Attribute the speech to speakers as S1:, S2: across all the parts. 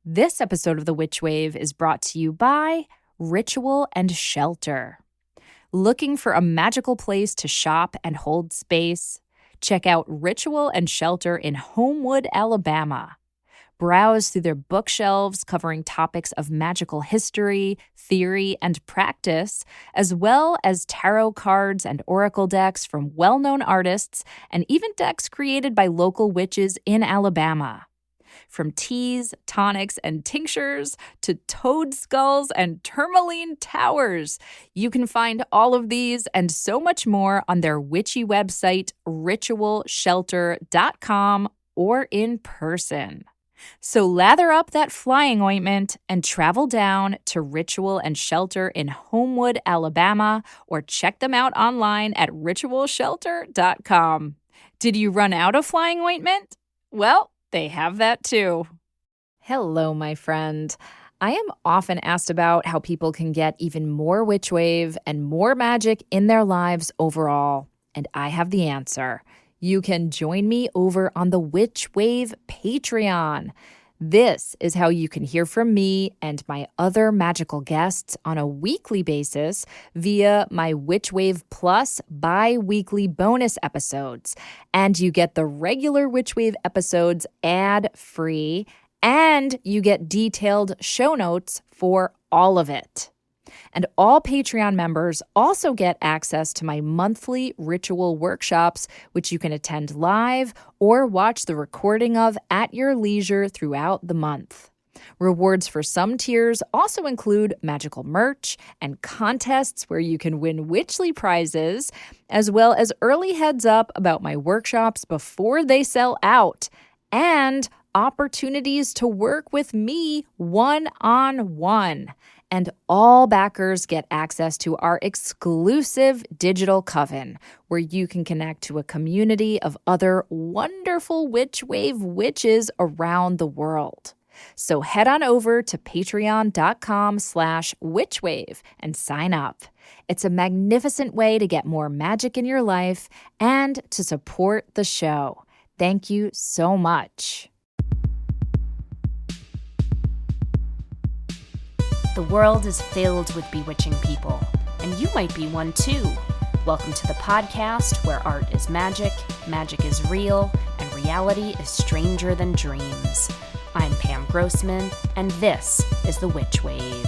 S1: This episode of The Witch Wave is brought to you by Ritual and Shelter. Looking for a magical place to shop and hold space? Check out Ritual and Shelter in Homewood, Alabama. Browse through their bookshelves covering topics of magical history, theory, and practice, as well as tarot cards and oracle decks from well-known artists, and even decks created by local witches in Alabama. From teas, tonics, and tinctures to toad skulls and tourmaline towers, you can find all of these and so much more on their witchy website, ritualshelter.com, or in person. So lather up that flying ointment and travel down to Ritual and Shelter in Homewood, Alabama, or check them out online at ritualshelter.com. Did you run out of flying ointment? Well, they have that too. Hello, my friend. I am often asked about how people can get even more witch wave and more magic in their lives overall, and I have the answer. You can join me over on the Witch Wave Patreon. This is how you can hear from me and my other magical guests on a weekly basis via my Witch Wave Plus bi-weekly bonus episodes. And you get the regular Witch Wave episodes ad-free, and you get detailed show notes for all of it. And all Patreon members also get access to my monthly ritual workshops, which you can attend live or watch the recording of at your leisure throughout the month. Rewards for some tiers also include magical merch and contests where you can win witchly prizes, as well as early heads up about my workshops before they sell out, and opportunities to work with me one-on-one. And all backers get access to our exclusive digital coven, where you can connect to a community of other wonderful Witch Wave witches around the world. So head on over to patreon.com/witchwave and sign up. It's a magnificent way to get more magic in your life and to support the show. Thank you so much.
S2: The world is filled with bewitching people, and you might be one too. Welcome to the podcast where art is magic, magic is real, and reality is stranger than dreams. I'm Pam Grossman, and this is The Witch Wave.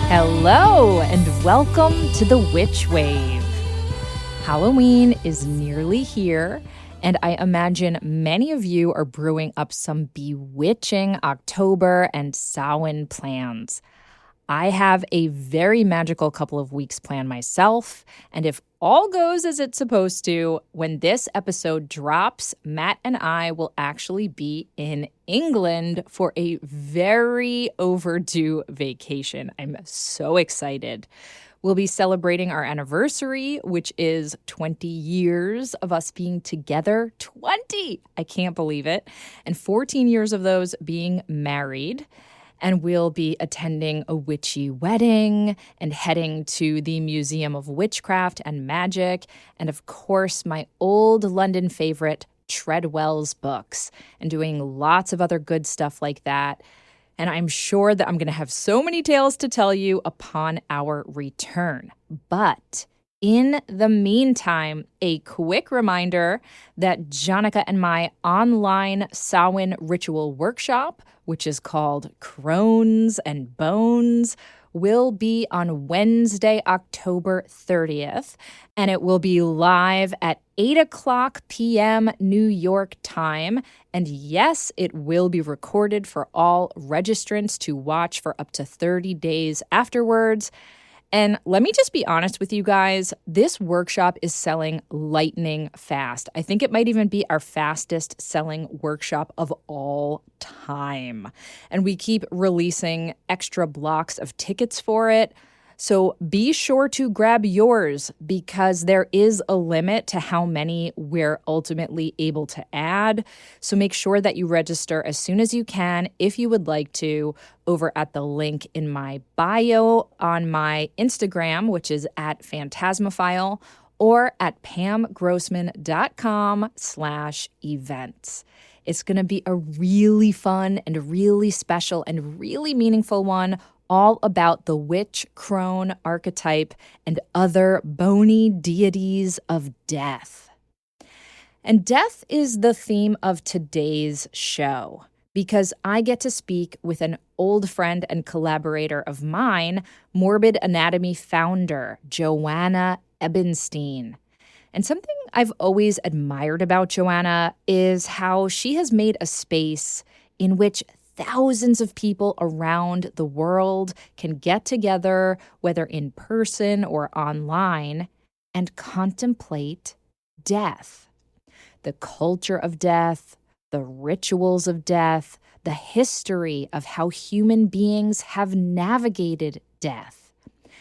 S1: Hello, and welcome to the Witch Wave. Halloween is nearly here, and I imagine many of you are brewing up some bewitching October and Samhain plans. I have a very magical couple of weeks planned myself, and if all goes as it's supposed to, when this episode drops, Matt and I will actually be in England for a very overdue vacation. I'm so excited. We'll be celebrating our anniversary, which is 20 years of us being together. 20! I can't believe it. And 14 years of those being married. And we'll be attending a witchy wedding and heading to the Museum of Witchcraft and Magic, and of course, my old London favorite, Treadwell's books, and doing lots of other good stuff like that. And I'm sure that I'm going to have so many tales to tell you upon our return. But in the meantime, a quick reminder that Joanna and my online Samhain ritual workshop, which is called Crones and Bones, will be on Wednesday, October 30th, and it will be live at 8 o'clock p.m. New York time. And yes, it will be recorded for all registrants to watch for up to 30 days afterwards. And let me just be honest with you guys, this workshop is selling lightning fast. I think it might even be our fastest selling workshop of all time. And we keep releasing extra blocks of tickets for it. So be sure to grab yours because there is a limit to how many we're ultimately able to add. So make sure that you register as soon as you can if you would like to over at the link in my bio on my Instagram, which is at Phantasmophile, or at pamgrossman.com/events. It's going to be a really fun and really special and really meaningful one, all about the witch crone archetype and other bony deities of death. And death is the theme of today's show because I get to speak with an old friend and collaborator of mine, Morbid Anatomy founder, Joanna Ebenstein. And something I've always admired about Joanna is how she has made a space in which thousands of people around the world can get together, whether in person or online, and contemplate death. The culture of death, the rituals of death, the history of how human beings have navigated death.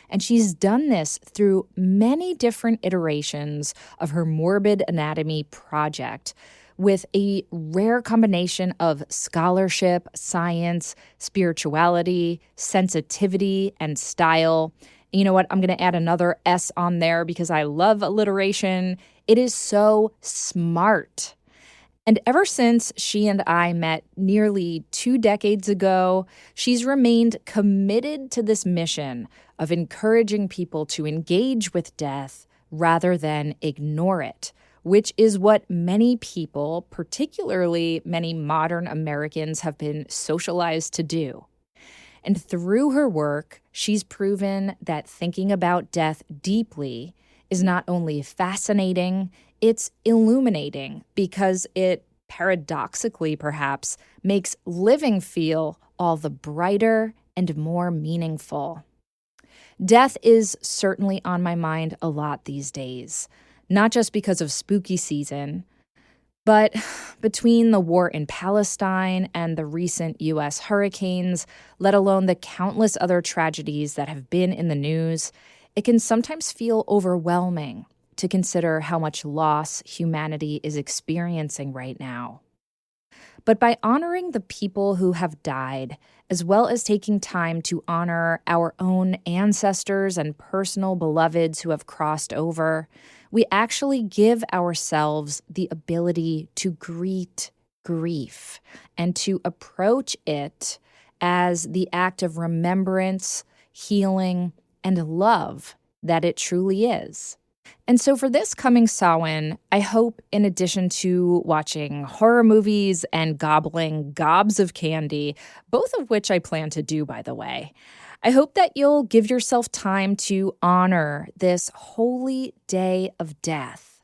S1: And she's done this through many different iterations of her Morbid Anatomy project, with a rare combination of scholarship, science, spirituality, sensitivity, and style. You know what? I'm going to add another S on there because I love alliteration. It is so smart. And ever since she and I met nearly 2 decades ago, she's remained committed to this mission of encouraging people to engage with death rather than ignore it, which is what many people, particularly many modern Americans, have been socialized to do. And through her work, she's proven that thinking about death deeply is not only fascinating, it's illuminating because it, paradoxically perhaps, makes living feel all the brighter and more meaningful. Death is certainly on my mind a lot these days. Not just because of spooky season, but between the war in Palestine and the recent U.S. hurricanes, let alone the countless other tragedies that have been in the news, it can sometimes feel overwhelming to consider how much loss humanity is experiencing right now. But by honoring the people who have died, as well as taking time to honor our own ancestors and personal beloveds who have crossed over, we actually give ourselves the ability to greet grief and to approach it as the act of remembrance, healing, and love that it truly is. And so for this coming Samhain, I hope, in addition to watching horror movies and gobbling gobs of candy, both of which I plan to do, by the way, I hope that you'll give yourself time to honor this holy day of death,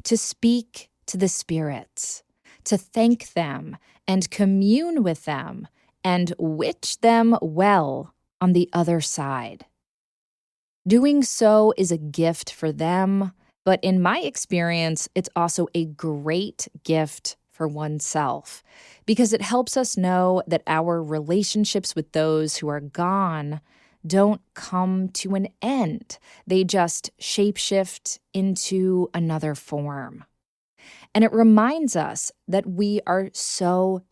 S1: to speak to the spirits, to thank them and commune with them and witch them well on the other side. Doing so is a gift for them, but in my experience, it's also a great gift for oneself because it helps us know that our relationships with those who are gone don't come to an end. They just shapeshift into another form. And it reminds us that we are so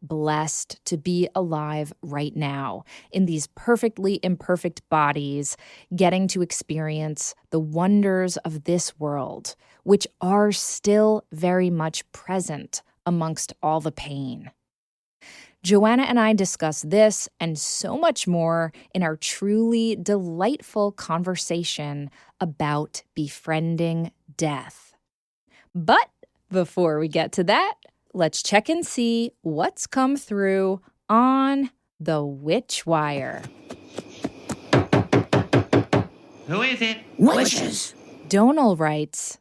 S1: blessed to be alive right now in these perfectly imperfect bodies, getting to experience the wonders of this world, which are still very much present amongst all the pain. Joanna and I discuss this and so much more in our truly delightful conversation about befriending death. But before we get to that, let's check and see what's come through on the Witch Wire.
S3: Who is it?
S4: Witches.
S1: Donal writes,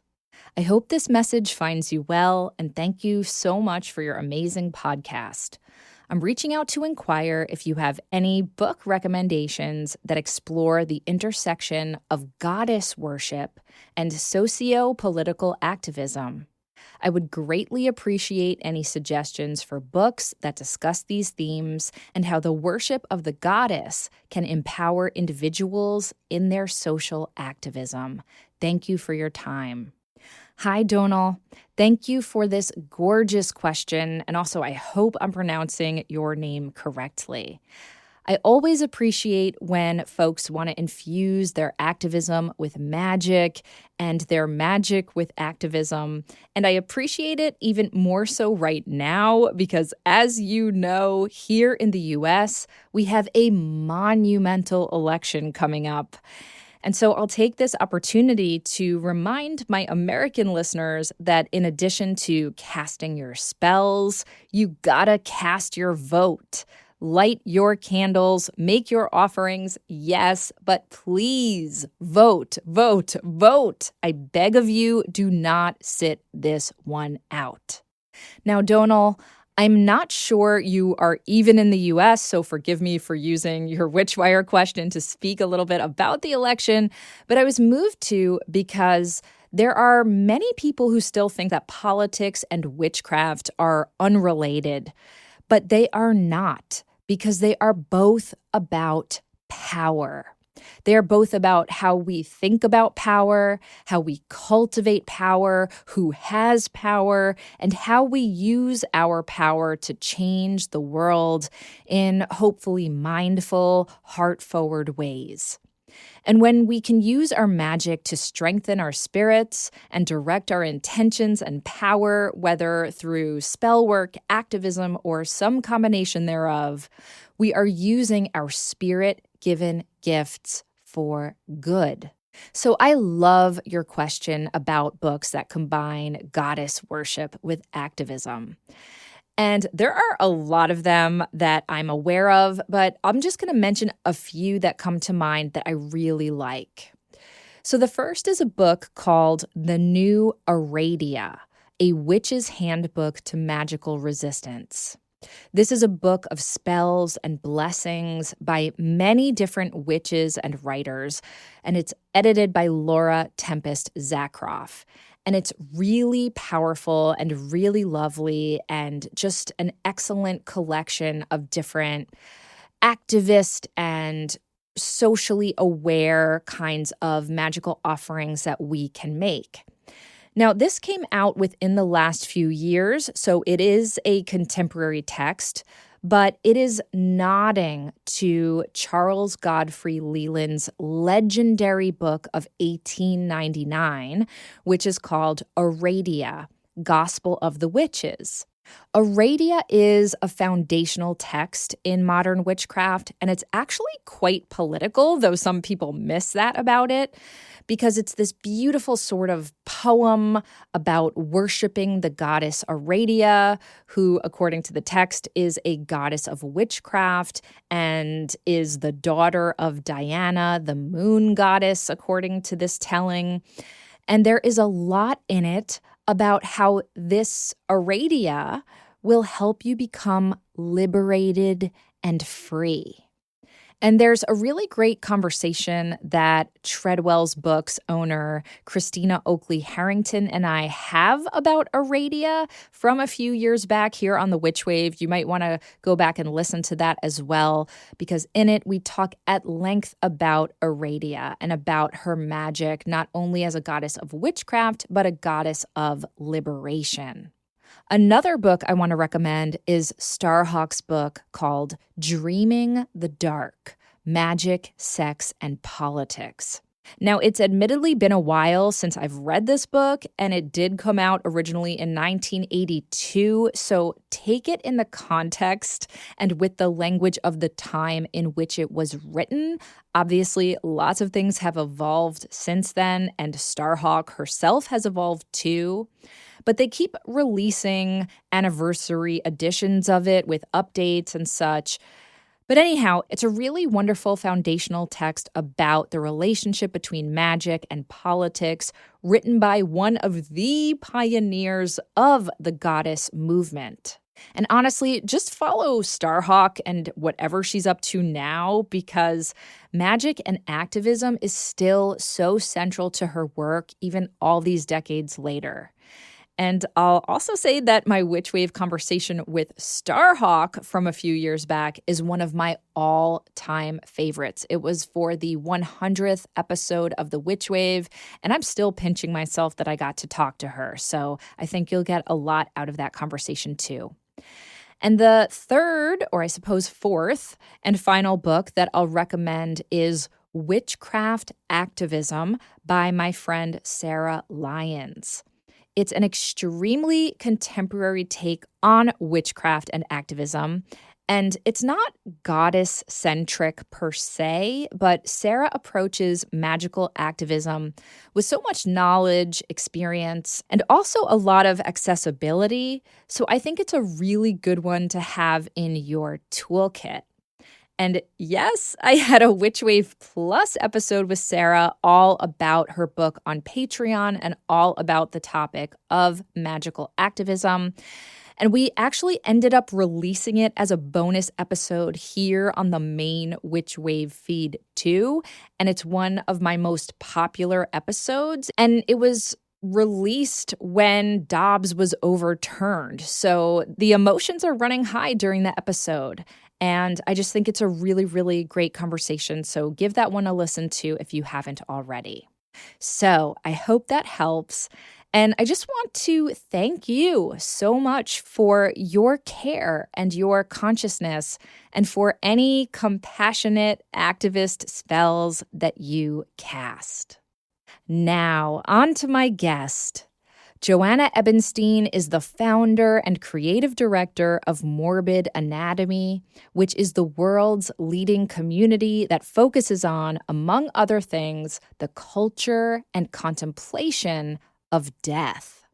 S1: I hope this message finds you well, and thank you so much for your amazing podcast. I'm reaching out to inquire if you have any book recommendations that explore the intersection of goddess worship and socio-political activism. I would greatly appreciate any suggestions for books that discuss these themes and how the worship of the goddess can empower individuals in their social activism. Thank you for your time. Hi, Donal. Thank you for this gorgeous question, and also I hope I'm pronouncing your name correctly. I always appreciate when folks want to infuse their activism with magic and their magic with activism, and I appreciate it even more so right now because, as you know, here in the U.S., we have a monumental election coming up. And so I'll take this opportunity to remind my American listeners that in addition to casting your spells, you gotta cast your vote. Light your candles, make your offerings, yes, but please vote, vote, vote. I beg of you, do not sit this one out. Now, Donal, I'm not sure you are even in the U.S., so forgive me for using your Witchwire question to speak a little bit about the election, but I was moved to because there are many people who still think that politics and witchcraft are unrelated, but they are not, because they are both about power. They are both about how we think about power, how we cultivate power, who has power, and how we use our power to change the world in hopefully mindful, heart-forward ways. And when we can use our magic to strengthen our spirits and direct our intentions and power, whether through spell work, activism, or some combination thereof, we are using our spirit-given gifts for good. So I love your question about books that combine goddess worship with activism. And there are a lot of them that I'm aware of, but I'm just going to mention a few that come to mind that I really like. So the first is a book called The New Aradia, A Witch's Handbook to Magical Resistance. This is a book of spells and blessings by many different witches and writers, and it's edited by Laura Tempest Zakroff. And it's really powerful and really lovely and just an excellent collection of different activist and socially aware kinds of magical offerings that we can make. Now, this came out within the last few years, so it is a contemporary text, but it is nodding to Charles Godfrey Leland's legendary book of 1899, which is called Aradia, Gospel of the Witches. Aradia is a foundational text in modern witchcraft, and it's actually quite political, though some people miss that about it, because it's this beautiful sort of poem about worshiping the goddess Aradia, who, according to the text, is a goddess of witchcraft and is the daughter of Diana, the moon goddess, according to this telling. And there is a lot in it about how this Aradia will help you become liberated and free. And there's a really great conversation that Treadwell's Books owner, Christina Oakley Harrington, and I have about Aradia from a few years back here on the Witch Wave. You might want to go back and listen to that as well, because in it we talk at length about Aradia and about her magic, not only as a goddess of witchcraft, but a goddess of liberation. Another book I want to recommend is Starhawk's book called Dreaming the Dark, Magic, Sex, and Politics. Now, it's admittedly been a while since I've read this book, and it did come out originally in 1982, so take it in the context and with the language of the time in which it was written. Obviously, lots of things have evolved since then, and Starhawk herself has evolved too. But they keep releasing anniversary editions of it with updates and such. But anyhow, it's a really wonderful foundational text about the relationship between magic and politics, written by one of the pioneers of the goddess movement. And honestly, just follow Starhawk and whatever she's up to now, because magic and activism is still so central to her work, even all these decades later. And I'll also say that my Witch Wave conversation with Starhawk from a few years back is one of my all-time favorites. It was for the 100th episode of the Witch Wave, and I'm still pinching myself that I got to talk to her. So I think you'll get a lot out of that conversation too. And the third, or I suppose fourth, and final book that I'll recommend is Witchcraft Activism by my friend Sarah Lyons. It's an extremely contemporary take on witchcraft and activism, and it's not goddess-centric per se, but Sarah approaches magical activism with so much knowledge, experience, and also a lot of accessibility, so I think it's a really good one to have in your toolkit. And yes, I had a Witch Wave Plus episode with Sarah all about her book on Patreon and all about the topic of magical activism. And we actually ended up releasing it as a bonus episode here on the main Witch Wave feed too. And it's one of my most popular episodes. And it was released when Dobbs was overturned. So the emotions are running high during the episode. And I just think it's a really, really great conversation. So give that one a listen to if you haven't already. So I hope that helps. And I just want to thank you so much for your care and your consciousness and for any compassionate activist spells that you cast. Now, on to my guest. Joanna Ebenstein is the founder and creative director of Morbid Anatomy, which is the world's leading community that focuses on, among other things, the culture and contemplation of death.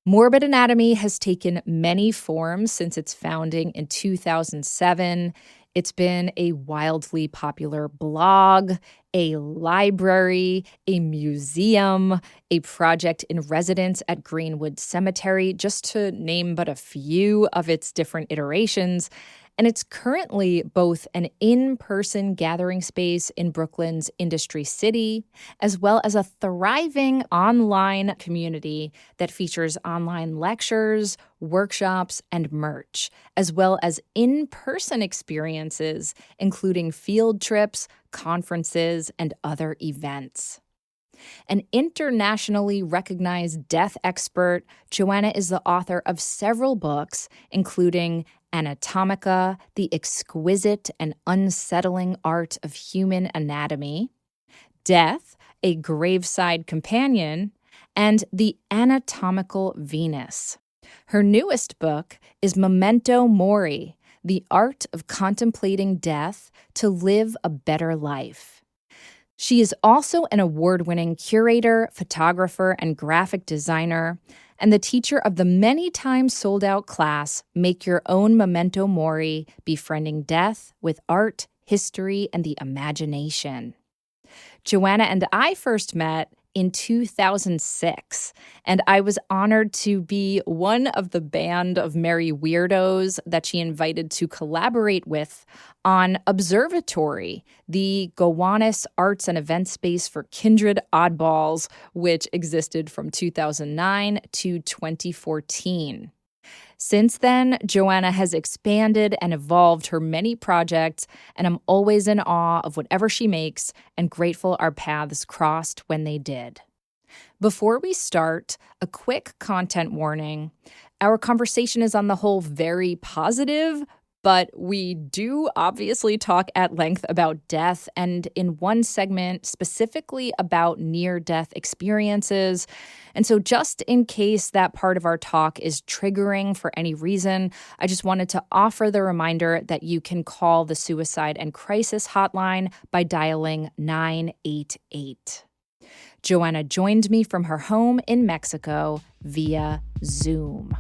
S1: Morbid Anatomy has taken many forms since its founding in 2007. It's been a wildly popular blog, a library, a museum, a project in residence at Greenwood Cemetery, just to name but a few of its different iterations. And it's currently both an in-person gathering space in Brooklyn's Industry City, as well as a thriving online community that features online lectures, workshops, and merch, as well as in-person experiences, including field trips, conferences, and other events. An internationally recognized death expert, Joanna is the author of several books, including Anatomica, The Exquisite and Unsettling Art of Human Anatomy, Death, A Graveside Companion, and The Anatomical Venus. Her newest book is Memento Mori, The Art of Contemplating Death to Live a Better Life. She is also an award-winning curator, photographer, and graphic designer, and the teacher of the many times sold-out class, Make Your Own Memento Mori, Befriending Death with Art, History, and the Imagination. Joanna and I first met in 2006, and I was honored to be one of the band of merry weirdos that she invited to collaborate with on Observatory, the Gowanus arts and event space for kindred oddballs, which existed from 2009 to 2014. Since then, Joanna has expanded and evolved her many projects, and I'm always in awe of whatever she makes and grateful our paths crossed when they did. Before we start, a quick content warning. Our conversation is on the whole very positive, but we do obviously talk at length about death, and in one segment specifically about near-death experiences. And so just in case that part of our talk is triggering for any reason, I just wanted to offer the reminder that you can call the Suicide and Crisis Hotline by dialing 988. Joanna joined me from her home in Mexico via Zoom.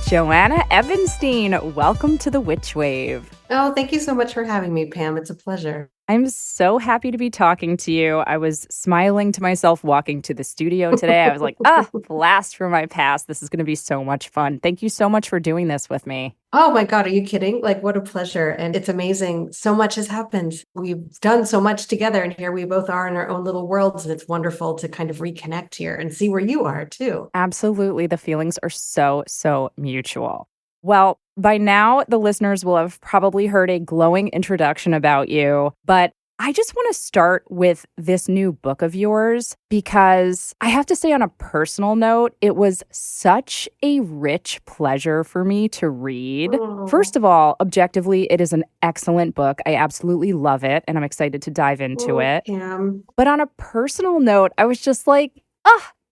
S1: Joanna Ebenstein, welcome to the Witch Wave.
S3: Oh, thank you so much for having me, Pam. It's a pleasure.
S1: I'm so happy to be talking to you. I was smiling to myself walking to the studio today. I was like, blast from my past. This is going to be so much fun. Thank you so much for doing this with me.
S3: Oh my God, are you kidding? Like, what a pleasure. And it's amazing. So much has happened. We've done so much together, and here we both are in our own little worlds. And it's wonderful to kind of reconnect here and see where you are too.
S1: Absolutely. The feelings are so mutual. Well, by now, the listeners will have probably heard a glowing introduction about you, but I just want to start with this new book of yours because I have to say, on a personal note, it was such a rich pleasure for me to read.
S3: Oh.
S1: First of all, objectively, it is an excellent book. I absolutely love it, and I'm excited to dive into it.
S3: Pam.
S1: But on a personal note, I was just like,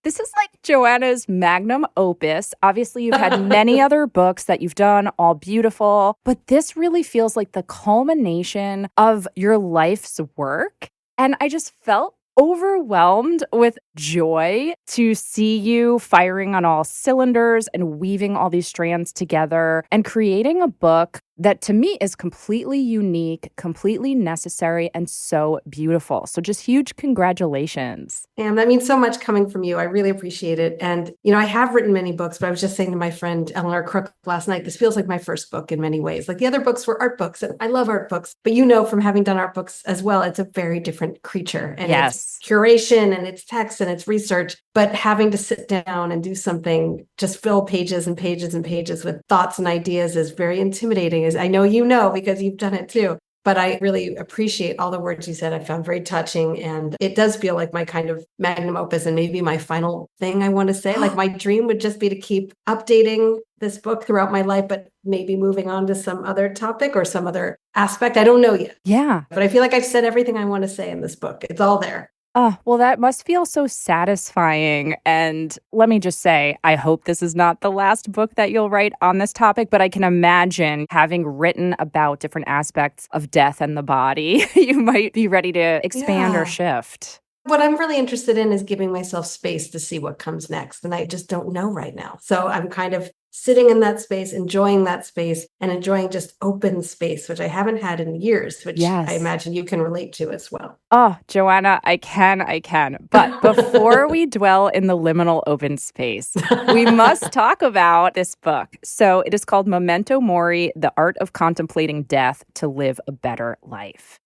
S1: this is like Joanna's magnum opus. Obviously, you've had many other books that you've done, all beautiful, but this really feels like the culmination of your life's work. And I just felt overwhelmed with joy to see you firing on all cylinders and weaving all these strands together and creating a book that to me is completely unique, completely necessary, and so beautiful. So just huge congratulations.
S3: Pam, that means so much coming from you. I really appreciate it. And, I have written many books, but I was just saying to my friend Eleanor Crook last night, this feels like my first book in many ways. Like the other books were art books, and I love art books, but from having done art books as well, it's a very different creature. And
S1: yes.
S3: It's curation and it's text and it's research, but having to sit down and do something, just fill pages and pages and pages with thoughts and ideas is very intimidating. As I know because you've done it too. But I really appreciate all the words you said. I found very touching, and it does feel like my kind of magnum opus and maybe my final thing I want to say. Like my dream would just be to keep updating this book throughout my life, but maybe moving on to some other topic or some other aspect. I don't know yet.
S1: Yeah.
S3: But I feel like I've said everything I want to say in this book. It's all there.
S1: Oh, well, that must feel so satisfying. And let me just say, I hope this is not the last book that you'll write on this topic, but I can imagine having written about different aspects of death and the body, you might be ready to expand or shift.
S3: What I'm really interested in is giving myself space to see what comes next. And I just don't know right now. So I'm kind of sitting in that space, enjoying that space, and enjoying just open space, which I haven't had in years, which I imagine you can relate to as well.
S1: Oh, Joanna, I can. But before we dwell in the liminal open space, we must talk about this book. So it is called Memento Mori, The Art of Contemplating Death to Live a Better Life.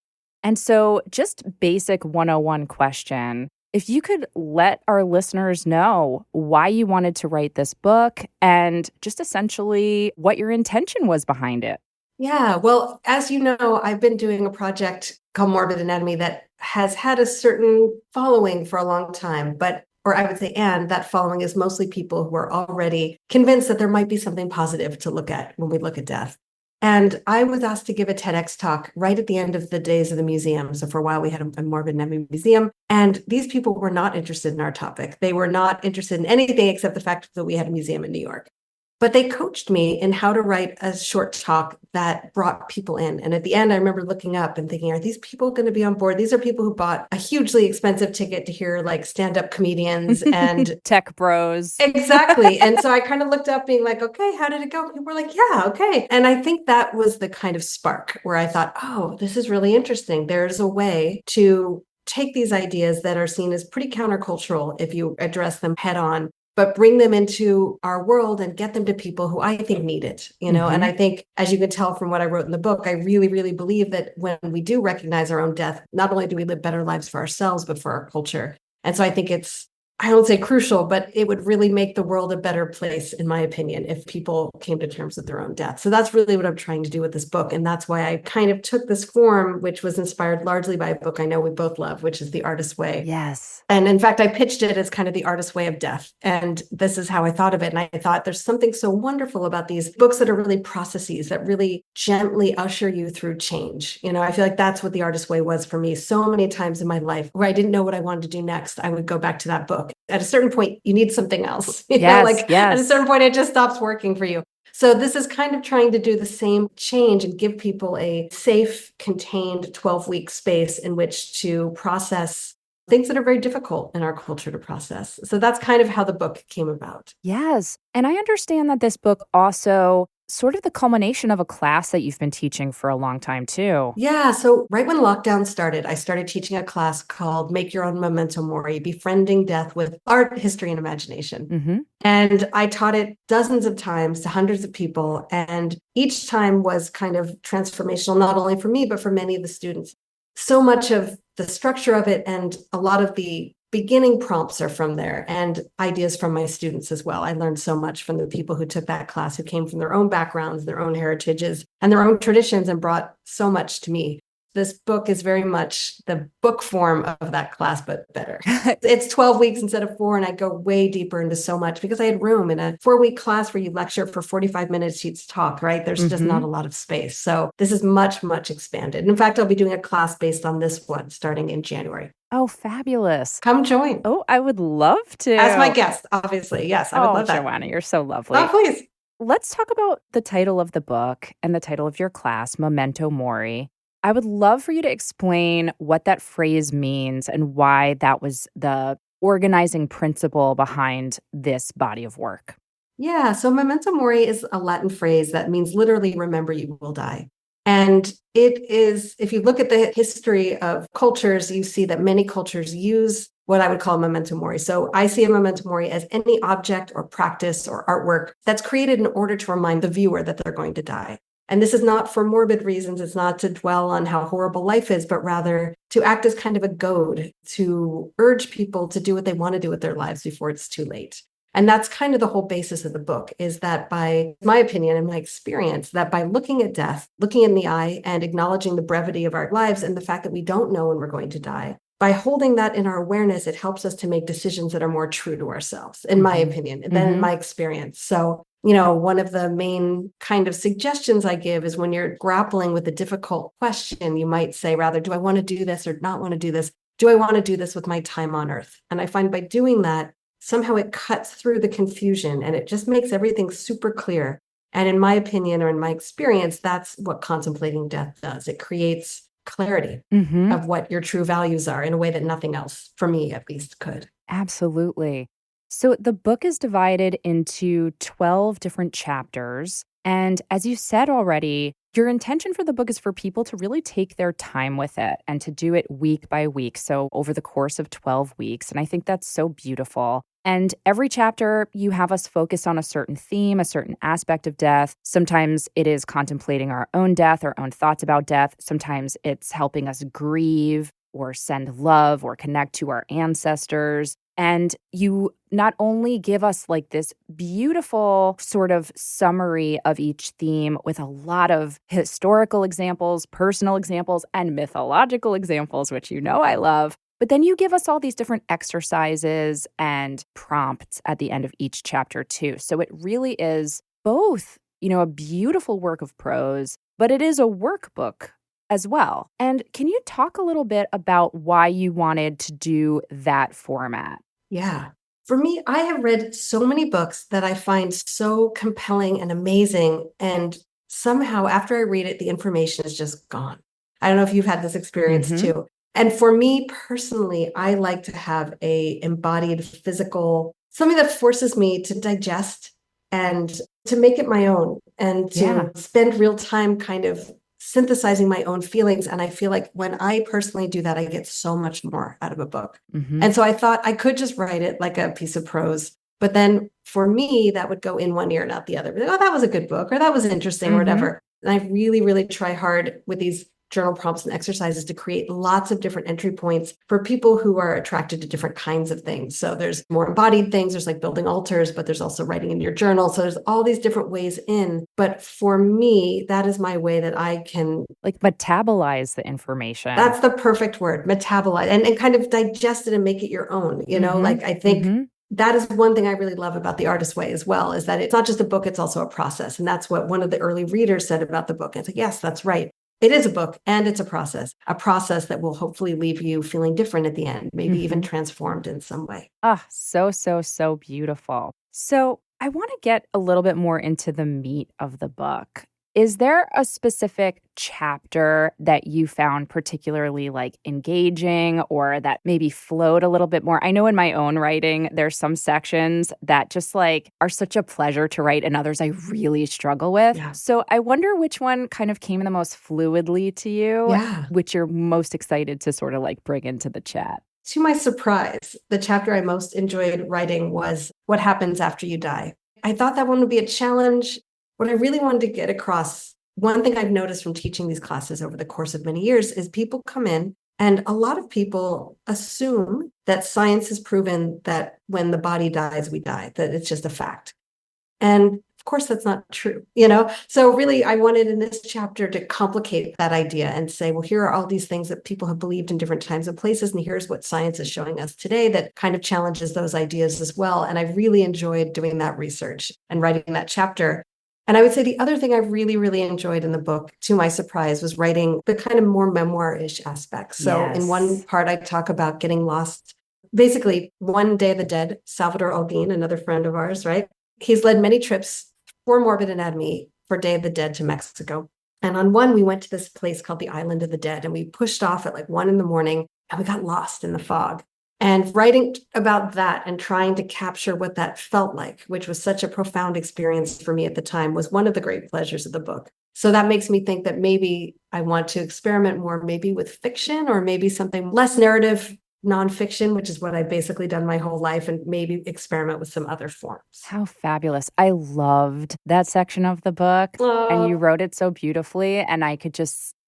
S1: And so just basic 101 question. If you could let our listeners know why you wanted to write this book and just essentially what your intention was behind it.
S3: Yeah, well, as you know, I've been doing a project called Morbid Anatomy that has had a certain following for a long time, and that following is mostly people who are already convinced that there might be something positive to look at when we look at death. And I was asked to give a TEDx talk right at the end of the days of the museum. So for a while, we had a Morbid Anatomy museum. And these people were not interested in our topic. They were not interested in anything except the fact that we had a museum in New York. But they coached me in how to write a short talk that brought people in. And at the end, I remember looking up and thinking, are these people going to be on board? These are people who bought a hugely expensive ticket to hear like stand-up comedians and
S1: tech bros.
S3: Exactly. And so I kind of looked up being like, okay, how did it go? People were like, yeah, okay. And I think that was the kind of spark where I thought, oh, this is really interesting. There's a way to take these ideas that are seen as pretty countercultural if you address them head on, but bring them into our world and get them to people who I think need it, And I think, as you can tell from what I wrote in the book, I really, really believe that when we do recognize our own death, not only do we live better lives for ourselves, but for our culture. And so I think I don't say crucial, but it would really make the world a better place, in my opinion, if people came to terms with their own death. So that's really what I'm trying to do with this book. And that's why I kind of took this form, which was inspired largely by a book I know we both love, which is The Artist's Way.
S1: Yes.
S3: And in fact, I pitched it as kind of the artist's way of death. And this is how I thought of it. And I thought there's something so wonderful about these books that are really processes that really gently usher you through change. I feel like that's what The Artist's Way was for me. So many times in my life where I didn't know what I wanted to do next, I would go back to that book. At a certain point, you need something else. At a certain point, it just stops working for you. So this is kind of trying to do the same change and give people a safe, contained 12-week space in which to process things that are very difficult in our culture to process. So that's kind of how the book came about.
S1: Yes. And I understand that this book also sort of the culmination of a class that you've been teaching for a long time too.
S3: Yeah. So right when lockdown started, I started teaching a class called Make Your Own Memento Mori, Befriending Death with Art, History, and Imagination.
S1: Mm-hmm.
S3: And I taught it dozens of times to hundreds of people. And each time was kind of transformational, not only for me, but for many of the students. So much of the structure of it and a lot of the beginning prompts are from there and ideas from my students as well. I learned so much from the people who took that class, who came from their own backgrounds, their own heritages, and their own traditions, and brought so much to me. This book is very much the book form of that class, but better. It's 12 weeks instead of 4, and I go way deeper into so much because I had room in a 4-week class where you lecture for 45 minutes, each talk, right? There's just not a lot of space. So this is much, much expanded. And in fact, I'll be doing a class based on this one starting in January.
S1: Oh, fabulous.
S3: Come join.
S1: Oh, I would love to.
S3: As my guest, obviously. Yes, I would love that.
S1: Joanna, you're so lovely.
S3: Oh, please.
S1: Let's talk about the title of the book and the title of your class, Memento Mori. I would love for you to explain what that phrase means and why that was the organizing principle behind this body of work.
S3: Yeah, so Memento Mori is a Latin phrase that means literally, remember you will die. And it is, if you look at the history of cultures, you see that many cultures use what I would call memento mori. So I see a memento mori as any object or practice or artwork that's created in order to remind the viewer that they're going to die. And this is not for morbid reasons. It's not to dwell on how horrible life is, but rather to act as kind of a goad to urge people to do what they want to do with their lives before it's too late. And that's kind of the whole basis of the book, is that by my opinion and my experience, that by looking at death, looking in the eye and acknowledging the brevity of our lives and the fact that we don't know when we're going to die, by holding that in our awareness, it helps us to make decisions that are more true to ourselves, in my opinion, than in my experience. So, one of the main kind of suggestions I give is when you're grappling with a difficult question, you might say, rather, do I want to do this or not want to do this? Do I want to do this with my time on earth? And I find by doing that, somehow it cuts through the confusion and it just makes everything super clear. And in my opinion, or in my experience, that's what contemplating death does. It creates clarity of what your true values are in a way that nothing else, for me at least, could.
S1: Absolutely. So the book is divided into 12 different chapters. And as you said already, your intention for the book is for people to really take their time with it and to do it week by week. So over the course of 12 weeks. And I think that's so beautiful. And every chapter, you have us focus on a certain theme, a certain aspect of death. Sometimes it is contemplating our own death, our own thoughts about death. Sometimes it's helping us grieve or send love or connect to our ancestors. And you not only give us like this beautiful sort of summary of each theme with a lot of historical examples, personal examples, and mythological examples, which I love. But then you give us all these different exercises and prompts at the end of each chapter too. So it really is both, a beautiful work of prose, but it is a workbook as well. And can you talk a little bit about why you wanted to do that format?
S3: Yeah. For me, I have read so many books that I find so compelling and amazing. And somehow after I read it, the information is just gone. I don't know if you've had this experience too. And for me personally, I like to have a embodied physical, something that forces me to digest and to make it my own and to spend real time kind of synthesizing my own feelings. And I feel like when I personally do that, I get so much more out of a book. And so I thought I could just write it like a piece of prose. But then for me, that would go in one ear, not the other. Like, oh, that was a good book, or that was interesting, or whatever. And I really, really try hard with these journal prompts and exercises to create lots of different entry points for people who are attracted to different kinds of things. So there's more embodied things, there's like building altars, but there's also writing in your journal. So there's all these different ways in. But for me, that is my way that I can
S1: like metabolize the information.
S3: That's the perfect word, metabolize, and kind of digest it and make it your own. Like I think that is one thing I really love about the artist way as well, is that it's not just a book, it's also a process. And that's what one of the early readers said about the book. It's like, yes, that's right. It is a book and it's a process that will hopefully leave you feeling different at the end, maybe even transformed in some way.
S1: So, so, so beautiful. So I want to get a little bit more into the meat of the book.
S2: Is there a specific chapter that you found particularly engaging or that maybe flowed a little bit more? I know in my own writing, there's some sections that just are such a pleasure to write and others I really struggle with.
S3: Yeah.
S2: So I wonder which one kind of came the most fluidly to you,
S3: Yeah.
S2: which you're most excited to sort of bring into the chat.
S3: To my surprise, the chapter I most enjoyed writing was What Happens After You Die. I thought that one would be a challenge. What I really wanted to get across, one thing I've noticed from teaching these classes over the course of many years is people come in and a lot of people assume that science has proven that when the body dies, we die, that it's just a fact. And of course, that's not true, So really, I wanted in this chapter to complicate that idea and say, well, here are all these things that people have believed in different times and places. And here's what science is showing us today that kind of challenges those ideas as well. And I really enjoyed doing that research and writing that chapter. And I would say the other thing I really, really enjoyed in the book, to my surprise, was writing the kind of more memoir-ish aspects. So in one part, I talk about getting lost. Basically, one Day of the Dead, Salvador Alguin, another friend of ours, right? He's led many trips for Morbid Anatomy for Day of the Dead to Mexico. And on one, we went to this place called the Island of the Dead, and we pushed off at 1 a.m, and we got lost in the fog. And writing about that and trying to capture what that felt like, which was such a profound experience for me at the time, was one of the great pleasures of the book. So that makes me think that maybe I want to experiment more, maybe with fiction or maybe something less narrative, nonfiction, which is what I've basically done my whole life, and maybe experiment with some other forms.
S2: How fabulous. I loved that section of the book. And you wrote it so beautifully. And I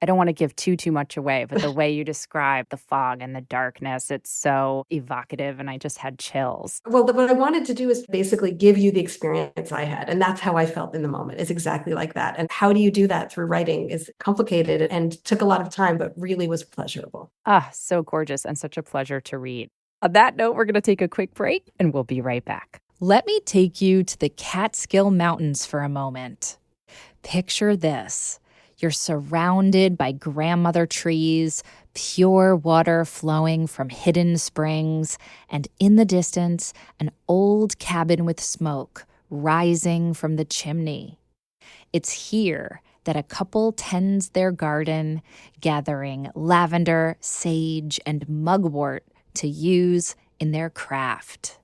S2: don't want to give too much away, but the way you describe the fog and the darkness, it's so evocative. And I just had chills.
S3: Well, what I wanted to do is basically give you the experience I had. And that's how I felt in the moment, is exactly like that. And how do you do that through writing is complicated and took a lot of time, but really was pleasurable.
S2: So gorgeous and such a pleasure to read. On that note, we're going to take a quick break and we'll be right back.
S1: Let me take you to the Catskill Mountains for a moment. Picture this. You're surrounded by grandmother trees, pure water flowing from hidden springs, and in the distance, an old cabin with smoke rising from the chimney. It's here that a couple tends their garden, gathering lavender, sage, and mugwort to use in their craft.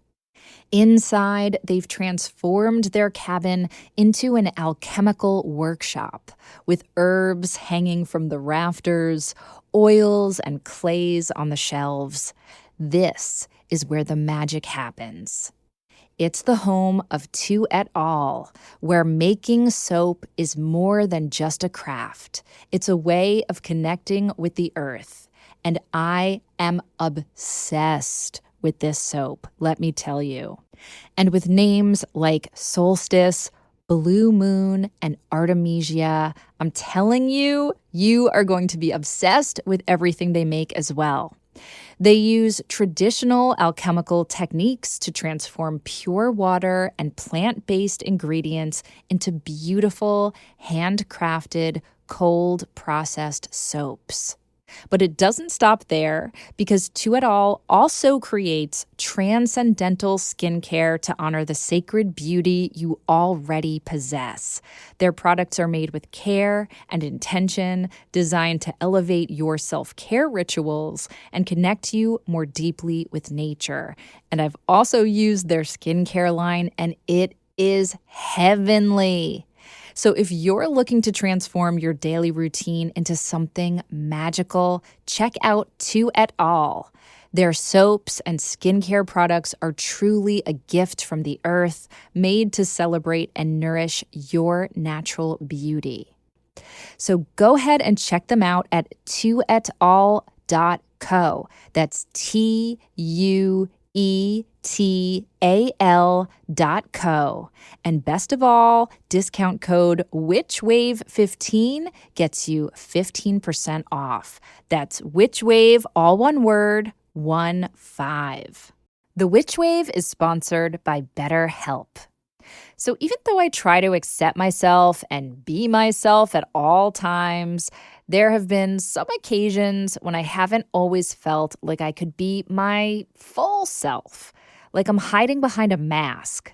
S1: Inside, they've transformed their cabin into an alchemical workshop with herbs hanging from the rafters, oils and clays on the shelves. This is where the magic happens. It's the home of Tu et al., where making soap is more than just a craft. It's a way of connecting with the earth. And I am obsessed with this soap, let me tell you. And with names like Solstice, Blue Moon, and Artemisia, I'm telling you, you are going to be obsessed with everything they make as well. They use traditional alchemical techniques to transform pure water and plant-based ingredients into beautiful, handcrafted, cold-processed soaps. But it doesn't stop there, because Tu et al. Also creates transcendental skincare to honor the sacred beauty you already possess. Their products are made with care and intention, designed to elevate your self-care rituals and connect you more deeply with nature. And I've also used their skincare line, and it is heavenly. So if you're looking to transform your daily routine into something magical, check out Tu et al. Their soaps and skincare products are truly a gift from the earth, made to celebrate and nourish your natural beauty. So go ahead and check them out at tuetal.co. That's TUETAL.co. And best of all, discount code WitchWave15 gets you 15% off. That's WitchWave, all one word, 15. The Witch Wave is sponsored by BetterHelp. So even though I try to accept myself and be myself at all times, there have been some occasions when I haven't always felt like I could be my full self, like I'm hiding behind a mask.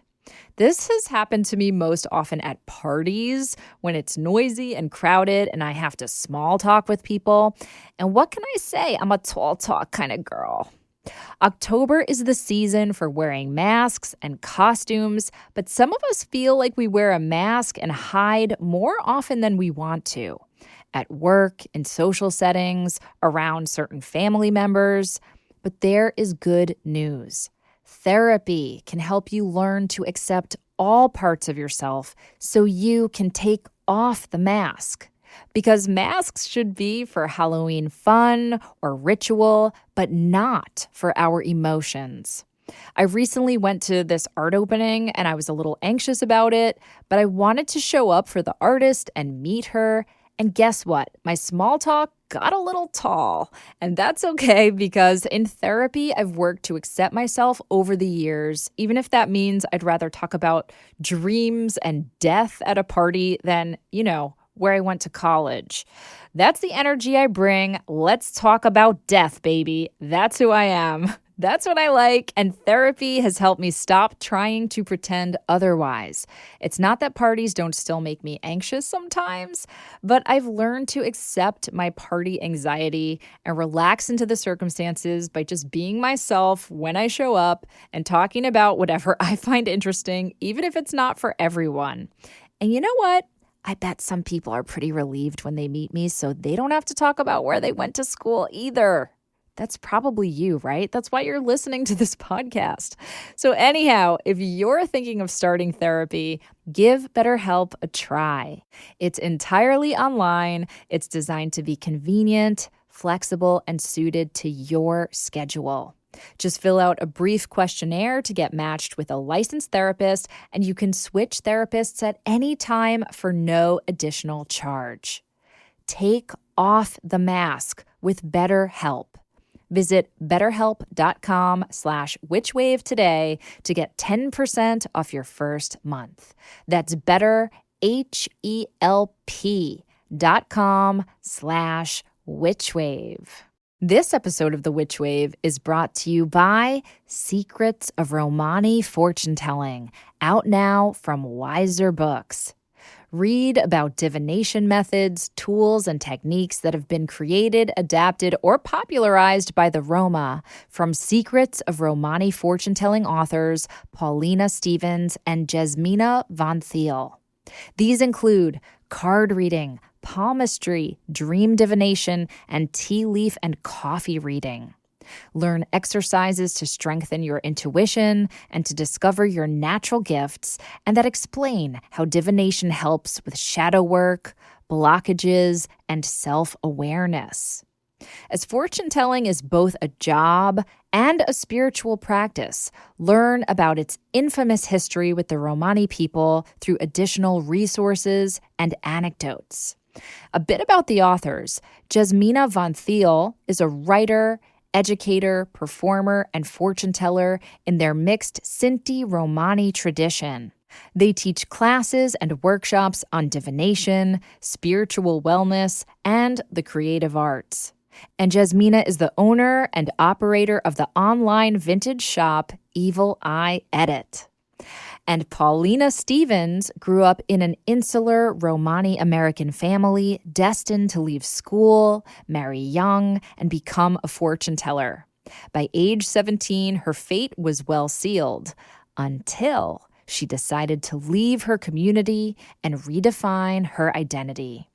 S1: This has happened to me most often at parties when it's noisy and crowded and I have to small talk with people. And what can I say? I'm a tall talk kind of girl. October is the season for wearing masks and costumes, but some of us feel like we wear a mask and hide more often than we want to. At work, in social settings, around certain family members. But there is good news. Therapy can help you learn to accept all parts of yourself so you can take off the mask. Because masks should be for Halloween fun or ritual, but not for our emotions. I recently went to this art opening and I was a little anxious about it, but I wanted to show up for the artist and meet her. And guess what? My small talk got a little tall. And that's okay because in therapy, I've worked to accept myself over the years, even if that means I'd rather talk about dreams and death at a party than, where I went to college. That's the energy I bring. Let's talk about death, baby. That's who I am. That's what I like, and therapy has helped me stop trying to pretend otherwise. It's not that parties don't still make me anxious sometimes, but I've learned to accept my party anxiety and relax into the circumstances by just being myself when I show up and talking about whatever I find interesting, even if it's not for everyone. And you know what? I bet some people are pretty relieved when they meet me, so they don't have to talk about where they went to school either. That's probably you, right? That's why you're listening to this podcast. So anyhow, if you're thinking of starting therapy, give BetterHelp a try. It's entirely online. It's designed to be convenient, flexible, and suited to your schedule. Just fill out a brief questionnaire to get matched with a licensed therapist, and you can switch therapists at any time for no additional charge. Take off the mask with BetterHelp. Visit betterhelp.com/witchwave today to get 10% off your first month. That's betterhelp.com/witchwave. This episode of The Witch Wave is brought to you by Secrets of Romani Fortune Telling, out now from Wiser Books. Read about divination methods, tools, and techniques that have been created, adapted, or popularized by the Roma from Secrets of Romani Fortune-Telling authors Paulina Stevens and Jasmina Von Thiel. These include card reading, palmistry, dream divination, and tea leaf and coffee reading. Learn exercises to strengthen your intuition and to discover your natural gifts, and that explain how divination helps with shadow work, blockages, and self-awareness. As fortune telling is both a job and a spiritual practice, learn about its infamous history with the Romani people through additional resources and anecdotes. A bit about the authors. Jasmina Von Thiel is a writer, educator, performer, and fortune teller in their mixed Sinti Romani tradition. They teach classes and workshops on divination, spiritual wellness, and the creative arts. And Jasmina is the owner and operator of the online vintage shop Evil Eye Edit. And Paulina Stevens grew up in an insular Romani American family destined to leave school, marry young, and become a fortune teller. By age 17, her fate was well sealed until she decided to leave her community and redefine her identity.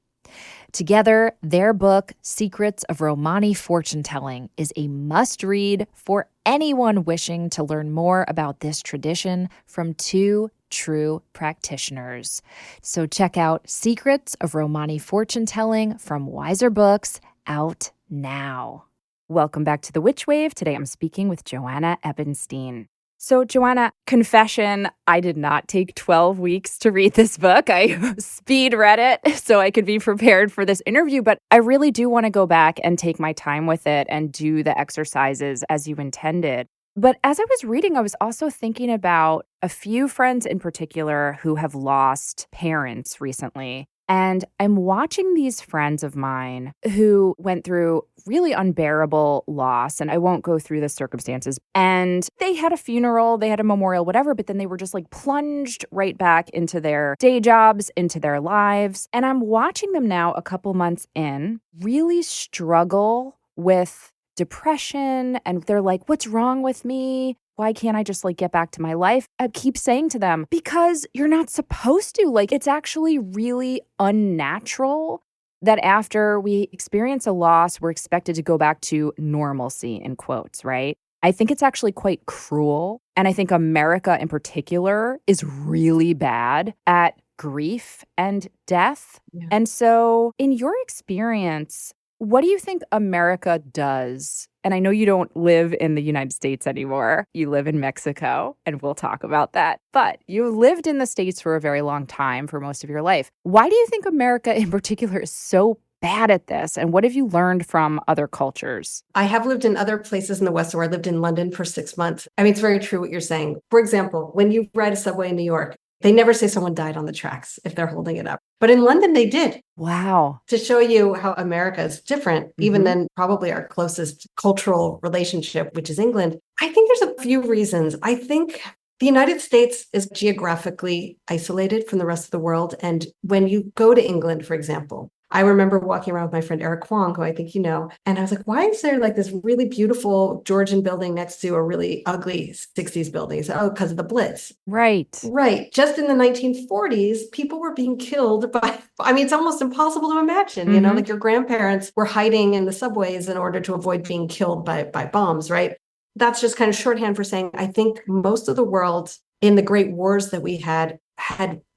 S1: Together, their book, Secrets of Romani Fortune Telling, is a must-read for anyone wishing to learn more about this tradition from two true practitioners. So check out Secrets of Romani Fortune Telling from Wiser Books, out now. Welcome back to The Witch Wave. Today I'm speaking with Joanna Ebenstein. So, Joanna, confession, I did not take 12 weeks to read this book. I speed read it so I could be prepared for this interview, but I really do want to go back and take my time with it and do the exercises as you intended. But as I was reading, I was also thinking about a few friends in particular who have lost parents recently.
S2: And I'm watching these friends of mine who went through really unbearable loss. And I won't go through the circumstances. And they had a funeral, they had a memorial, whatever, but then they were just like plunged right back into their day jobs, into their lives. And I'm watching them now a couple months in really struggle with depression. And they're like, what's wrong with me? Why can't I just like get back to my life? I keep saying to them, because you're not supposed to. Like, it's actually really unnatural that after we experience a loss, we're expected to go back to normalcy, in quotes, right? I think it's actually quite cruel. And I think America in particular is really bad at grief and death.
S3: Yeah.
S2: And so, in your experience, what do you think America does? And I know you don't live in the United States anymore. You live in Mexico, and we'll talk about that. But you lived in the States for a very long time, for most of your life. Why do you think America in particular is so bad at this? And what have you learned from other cultures?
S3: I have lived in other places in the West, where I lived in London for 6 months. I mean, it's very true what you're saying. For example, when you ride a subway in New York, they never say someone died on the tracks if they're holding it up. But in London, they did.
S2: Wow.
S3: To show you how America is different, even than probably our closest cultural relationship, which is England. I think there's a few reasons. I think the United States is geographically isolated from the rest of the world. And when you go to England, for example, I remember walking around with my friend Eric Kwong, who I think you know, and I was like, why is there like this really beautiful Georgian building next to a really ugly 60s building? So, oh, because of the Blitz.
S2: Right.
S3: Right. Just in the 1940s, people were being killed by, I mean, it's almost impossible to imagine, you know, like your grandparents were hiding in the subways in order to avoid being killed by bombs, right? That's just kind of shorthand for saying, I think most of the world in the great wars that we had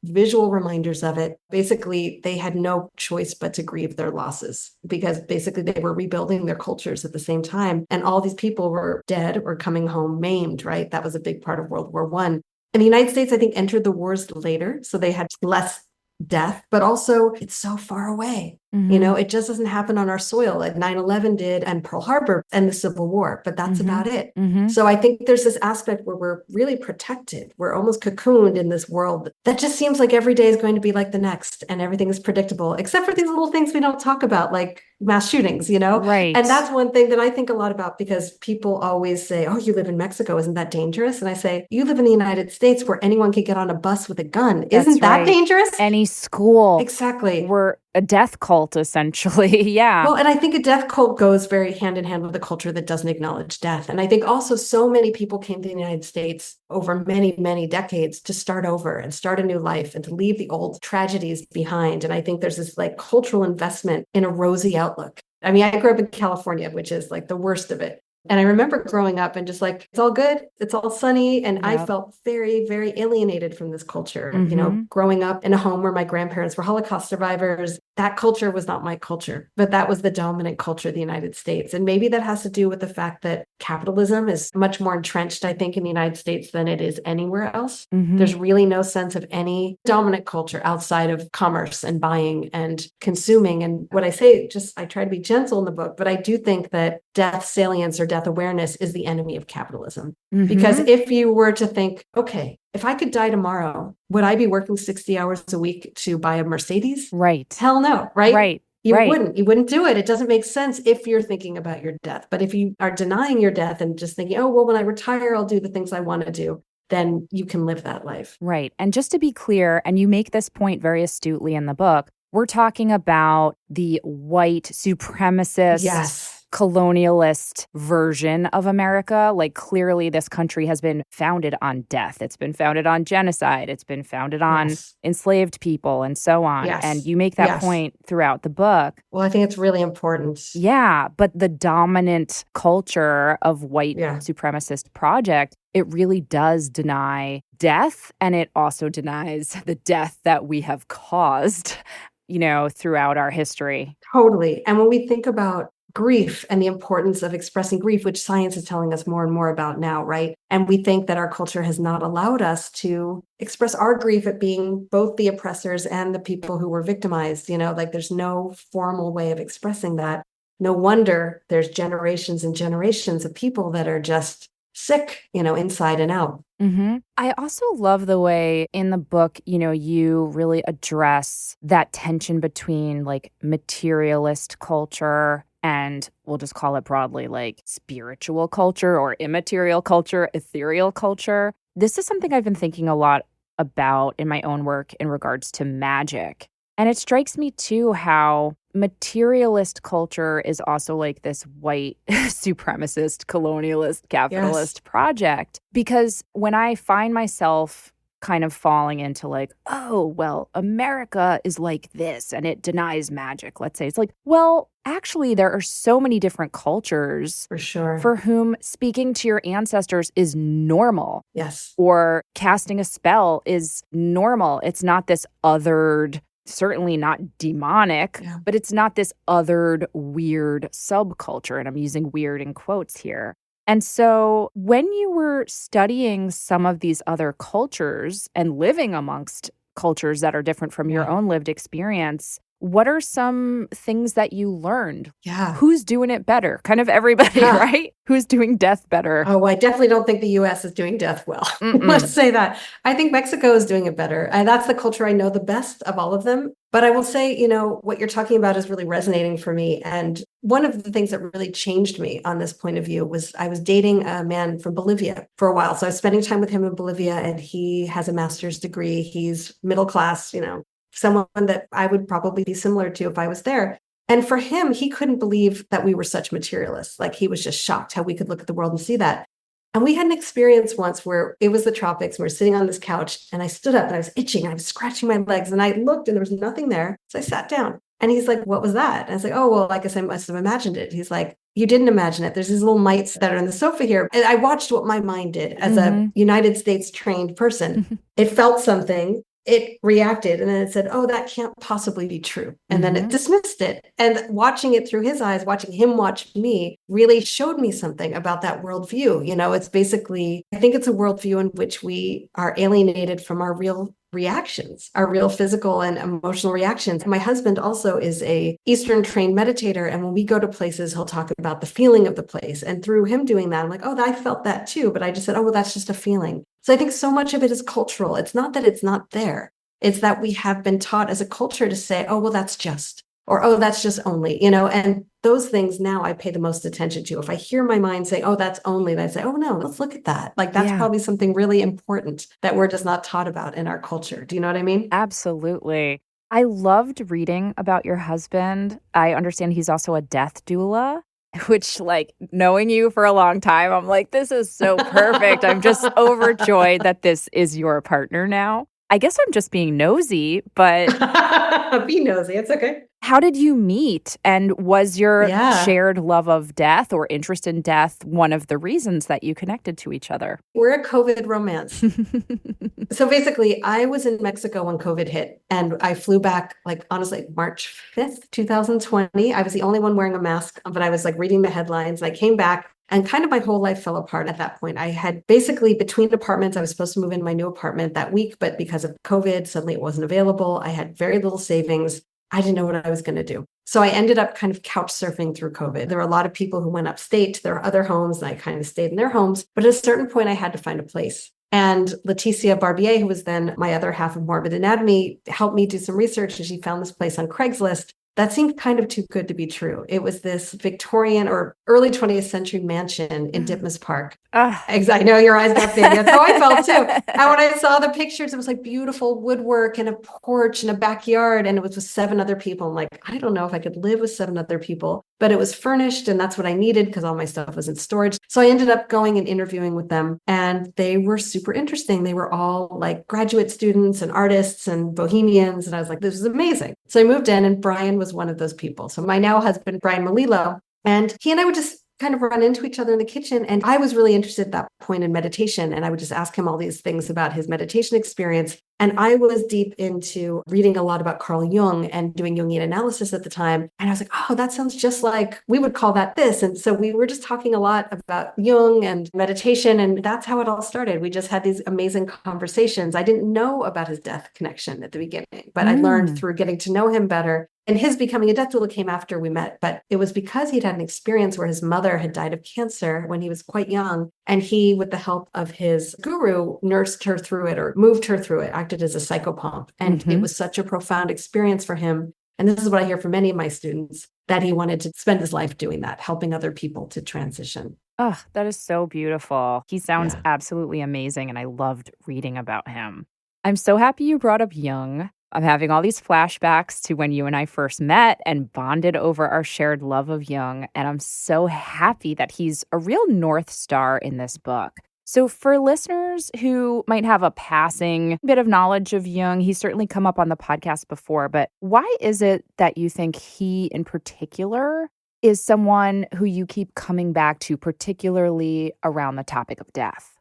S3: visual reminders of it. Basically, they had no choice but to grieve their losses, because basically they were rebuilding their cultures at the same time. And all these people were dead or coming home maimed, right? That was a big part of World War I. And the United States, I think, entered the wars later. So they had less death, but also it's so far away. You know, it just doesn't happen on our soil like 9/11 did and Pearl Harbor and the Civil War, but that's about it. So I think there's this aspect where we're really protected. We're almost cocooned in this world that just seems like every day is going to be like the next and everything is predictable, except for these little things we don't talk about, like mass shootings, you know?
S2: Right.
S3: And that's one thing that I think a lot about, because people always say, oh, you live in Mexico, isn't that dangerous? And I say, you live in the United States where anyone can get on a bus with a gun. Isn't that dangerous?
S2: Any school.
S3: Exactly.
S2: We're a death cult, essentially. Yeah.
S3: Well, and I think a death cult goes very hand in hand with a culture that doesn't acknowledge death. And I think also so many people came to the United States over many, many decades to start over and start a new life and to leave the old tragedies behind. And I think there's this like cultural investment in a rosy outlook. I mean, I grew up in California, which is like the worst of it. And I remember growing up and just like, it's all good. It's all sunny. And I felt very, very alienated from this culture. You know, growing up in a home where my grandparents were Holocaust survivors, that culture was not my culture, but that was the dominant culture of the United States. And maybe that has to do with the fact that capitalism is much more entrenched, I think, in the United States than it is anywhere else. There's really no sense of any dominant culture outside of commerce and buying and consuming. And what I say, just I try to be gentle in the book, but I do think that death salience or death awareness is the enemy of capitalism. Because if you were to think, okay, if I could die tomorrow, would I be working 60 hours a week to buy a Mercedes?
S2: Right.
S3: Hell no, right?
S2: Right.
S3: You wouldn't do it. It doesn't make sense if you're thinking about your death. But if you are denying your death and just thinking, oh, well, when I retire, I'll do the things I want to do, then you can live that life.
S2: Right. And just to be clear, and you make this point very astutely in the book, we're talking about the white supremacist, colonialist version of America. Like clearly this country has been founded on death. It's been founded on genocide. It's been founded on enslaved people and so on. And you make that point throughout the book.
S3: Well, I think it's really important.
S2: Yeah. But the dominant culture of white supremacist project, it really does deny death. And it also denies the death that we have caused, you know, throughout our history.
S3: Totally. And when we think about grief and the importance of expressing grief, which science is telling us more and more about now, right? And we think that our culture has not allowed us to express our grief at being both the oppressors and the people who were victimized. You know, like there's no formal way of expressing that. No wonder there's generations and generations of people that are just sick, inside and out.
S2: I also love the way in the book, you really address that tension between like materialist culture and we'll just call it broadly like spiritual culture or immaterial culture, ethereal culture. This is something I've been thinking a lot about in my own work in regards to magic. And it strikes me too how materialist culture is also like this white supremacist, colonialist, capitalist project. Because when I find myself kind of falling into like, oh, well, America is like this and it denies magic, let's say, it's like, well, actually, there are so many different cultures
S3: For sure.
S2: for whom speaking to your ancestors is normal.
S3: Yes.
S2: Or casting a spell is normal. It's not this othered, certainly not demonic, but it's not this othered, weird subculture. And I'm using weird in quotes here. And so when you were studying some of these other cultures and living amongst cultures that are different from your own lived experience, what are some things that you learned?
S3: Yeah.
S2: Who's doing it better? Kind of everybody, right? Who's doing death better?
S3: Oh, I definitely don't think the US is doing death well. Let's say that. I think Mexico is doing it better. And that's the culture I know the best of all of them. But I will say, what you're talking about is really resonating for me. And one of the things that really changed me on this point of view was I was dating a man from Bolivia for a while. So I was spending time with him in Bolivia, and he has a master's degree. He's middle class, someone that I would probably be similar to if I was there. And for him, he couldn't believe that we were such materialists. Like he was just shocked how we could look at the world and see that. And we had an experience once where it was the tropics. We were sitting on this couch and I stood up and I was itching. I was scratching my legs and I looked and there was nothing there. So I sat down and he's like, what was that? And I was like, oh, well, I guess I must have imagined it. He's like, you didn't imagine it. There's these little mites that are on the sofa here. And I watched what my mind did as a United States trained person. It felt something. It reacted and then it said, oh, that can't possibly be true. And then it dismissed it. And watching it through his eyes, watching him watch me really showed me something about that worldview. It's basically, I think it's a worldview in which we are alienated from our real reactions, our real physical and emotional reactions. My husband also is a Eastern trained meditator. And when we go to places, he'll talk about the feeling of the place. And through him doing that, I'm like, oh, I felt that too. But I just said, oh, well, that's just a feeling. So I think so much of it is cultural. It's not that it's not there. It's that we have been taught as a culture to say, oh, well, that's just, or, oh, that's just only, and those things now I pay the most attention to. If I hear my mind say, oh, that's only, then I say, oh, no, let's look at that. Like that's probably something really important that we're just not taught about in our culture. Do you know what I mean?
S2: Absolutely. I loved reading about your husband. I understand he's also a death doula. Which, like, knowing you for a long time, I'm like, this is so perfect. I'm just overjoyed that this is your partner now. I guess I'm just being nosy, but...
S3: Be nosy. It's okay.
S2: How did you meet? And was your shared love of death or interest in death one of the reasons that you connected to each other?
S3: We're a COVID romance. So basically, I was in Mexico when COVID hit, and I flew back, like, honestly, March 5th, 2020. I was the only one wearing a mask, but I was like reading the headlines. I came back and kind of my whole life fell apart at that point. I had basically between apartments, I was supposed to move into my new apartment that week, but because of COVID, suddenly it wasn't available. I had very little savings. I didn't know what I was going to do. So I ended up kind of couch surfing through COVID. There were a lot of people who went upstate to their other homes, and I kind of stayed in their homes. But at a certain point, I had to find a place. And Leticia Barbier, who was then my other half of Morbid Anatomy, helped me do some research, and she found this place on Craigslist that seemed kind of too good to be true. It was this Victorian or early 20th century mansion in Ditmas Park. I know your eyes got big. That's how I felt too. And when I saw the pictures, it was like beautiful woodwork and a porch and a backyard. And it was with 7 other people. I'm like, I don't know if I could live with 7 other people, but it was furnished and that's what I needed because all my stuff was in storage. So I ended up going and interviewing with them, and they were super interesting. They were all like graduate students and artists and bohemians. And I was like, this is amazing. So I moved in, and Brian was one of those people. So my now husband, Brian Malilo, and he and I would just kind of run into each other in the kitchen. And I was really interested at that point in meditation. And I would just ask him all these things about his meditation experience. And I was deep into reading a lot about Carl Jung and doing Jungian analysis at the time. And I was like, oh, that sounds just like we would call that this. And so we were just talking a lot about Jung and meditation. And that's how it all started. We just had these amazing conversations. I didn't know about his death connection at the beginning, but I learned through getting to know him better And his becoming a death doula came after we met, but it was because he'd had an experience where his mother had died of cancer when he was quite young. And he, with the help of his guru, nursed her through it or moved her through it, acted as a psychopomp. And it was such a profound experience for him. And this is what I hear from many of my students, that he wanted to spend his life doing that, helping other people to transition.
S1: Oh, that is so beautiful. He sounds absolutely amazing, and I loved reading about him. I'm so happy you brought up Jung. I'm having all these flashbacks to when you and I first met and bonded over our shared love of Jung, and I'm so happy that he's a real North Star in this book. So for listeners who might have a passing bit of knowledge of Jung, he's certainly come up on the podcast before, but why is it that you think he in particular is someone who you keep coming back to, particularly around the topic of death?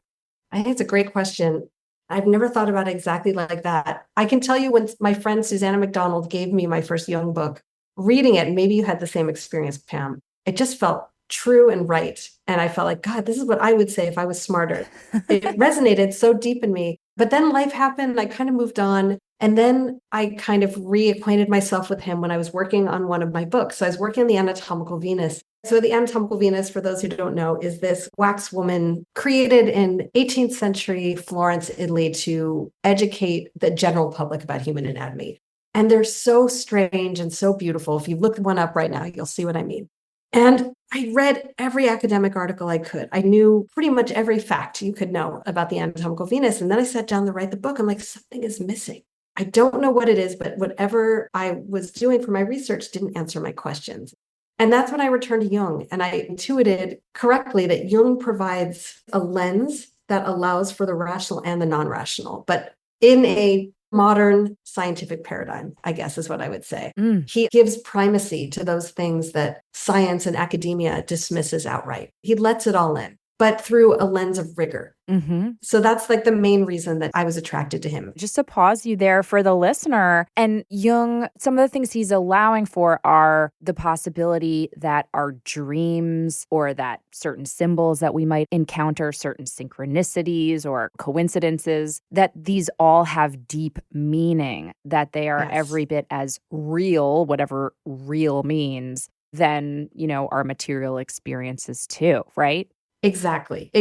S3: I think it's a great question. I've never thought about it exactly like that. I can tell you when my friend Susanna McDonald gave me my first Jung book, reading it, maybe you had the same experience, Pam. It just felt true and right. And I felt like, God, this is what I would say if I was smarter. It resonated so deep in me. But then life happened. I kind of moved on. And then I kind of reacquainted myself with him when I was working on one of my books. So I was working on the anatomical Venus. So the anatomical Venus, for those who don't know, is this wax woman created in 18th century Florence, Italy, to educate the general public about human anatomy. And they're so strange and so beautiful. If you look one up right now, you'll see what I mean. And I read every academic article I could. I knew pretty much every fact you could know about the anatomical Venus. And then I sat down to write the book. I'm like, something is missing. I don't know what it is, but whatever I was doing for my research didn't answer my questions. And that's when I returned to Jung, and I intuited correctly that Jung provides a lens that allows for the rational and the non-rational, but in a modern scientific paradigm, I guess is what I would say. He gives primacy to those things that science and academia dismisses outright. He lets it all in, but through a lens of rigor. So that's like the main reason that I was attracted to him.
S1: Just to pause you there for the listener, and Jung, some of the things he's allowing for are the possibility that our dreams or that certain symbols that we might encounter, certain synchronicities or coincidences, that these all have deep meaning, that they are every bit as real, whatever real means, than, our material experiences too, right?
S3: Exactly.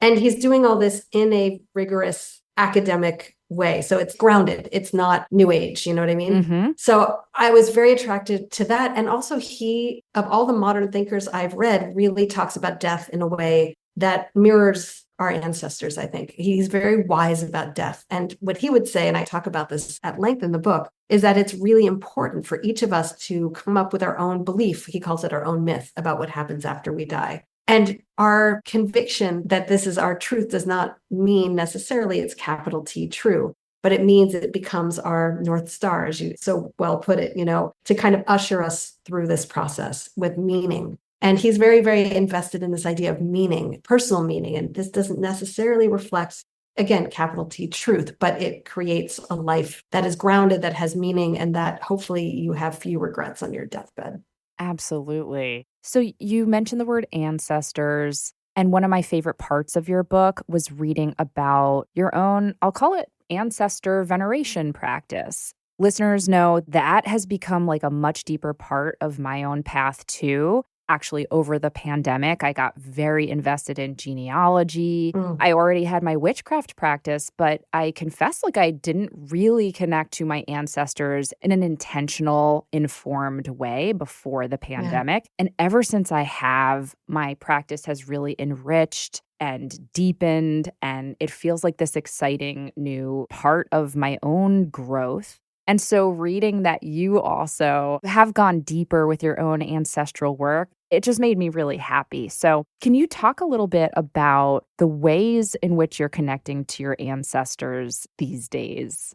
S3: And he's doing all this in a rigorous academic way. So it's grounded. It's not new age. You know what I mean? So I was very attracted to that. And also he, of all the modern thinkers I've read, really talks about death in a way that mirrors our ancestors, I think. He's very wise about death. And what he would say, and I talk about this at length in the book, is that it's really important for each of us to come up with our own belief. He calls it our own myth about what happens after we die. And our conviction that this is our truth does not mean necessarily it's capital T true, but it means it becomes our North Star, as you so well put it, to kind of usher us through this process with meaning. And he's very, very invested in this idea of meaning, personal meaning. And this doesn't necessarily reflect, again, capital T truth, but it creates a life that is grounded, that has meaning, and that hopefully you have few regrets on your deathbed.
S1: Absolutely. So you mentioned the word ancestors, and one of my favorite parts of your book was reading about your own, I'll call it ancestor veneration practice. Listeners know that has become like a much deeper part of my own path too. Actually, over the pandemic, I got very invested in genealogy. I already had my witchcraft practice, but I confess like I didn't really connect to my ancestors in an intentional, informed way before the pandemic. And ever since I have, my practice has really enriched and deepened, and it feels like this exciting new part of my own growth. And so reading that you also have gone deeper with your own ancestral work, it just made me really happy. So can you talk a little bit about the ways in which you're connecting to your ancestors these days?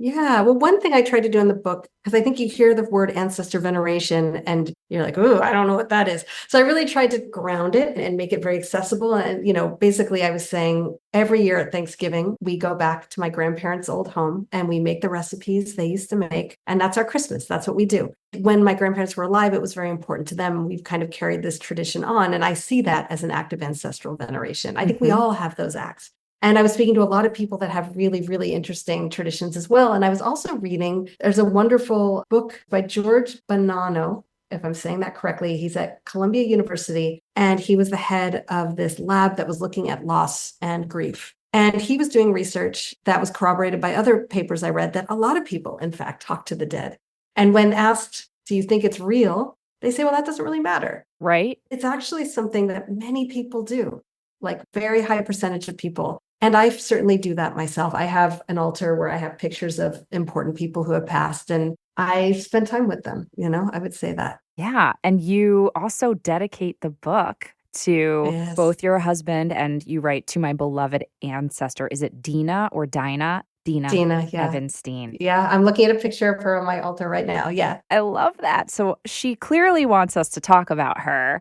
S3: Yeah. Well, one thing I tried to do in the book, because I think you hear the word ancestor veneration and you're like, oh, I don't know what that is. So I really tried to ground it and make it very accessible. And, basically I was saying every year at Thanksgiving, we go back to my grandparents' old home and we make the recipes they used to make. And that's our Christmas. That's what we do. When my grandparents were alive, it was very important to them. We've kind of carried this tradition on. And I see that as an act of ancestral veneration. I think we all have those acts. And I was speaking to a lot of people that have really, really interesting traditions as well. And I was also reading, there's a wonderful book by George Bonanno, if I'm saying that correctly. He's at Columbia University, and he was the head of this lab that was looking at loss and grief. And he was doing research that was corroborated by other papers I read that a lot of people, in fact, talk to the dead. And when asked, do you think it's real? They say, well, that doesn't really matter.
S1: Right.
S3: It's actually something that many people do, like very high percentage of people. And I certainly do that myself. I have an altar where I have pictures of important people who have passed, and I spend time with them. I would say that.
S1: Yeah. And you also dedicate the book to
S3: Yes.
S1: both your husband and you write to my beloved ancestor. Is it Dina or Dinah?
S3: Dina, yeah.
S1: Ebenstein.
S3: Yeah, I'm looking at a picture of her on my altar right now. Yeah.
S1: I love that. So she clearly wants us to talk about her.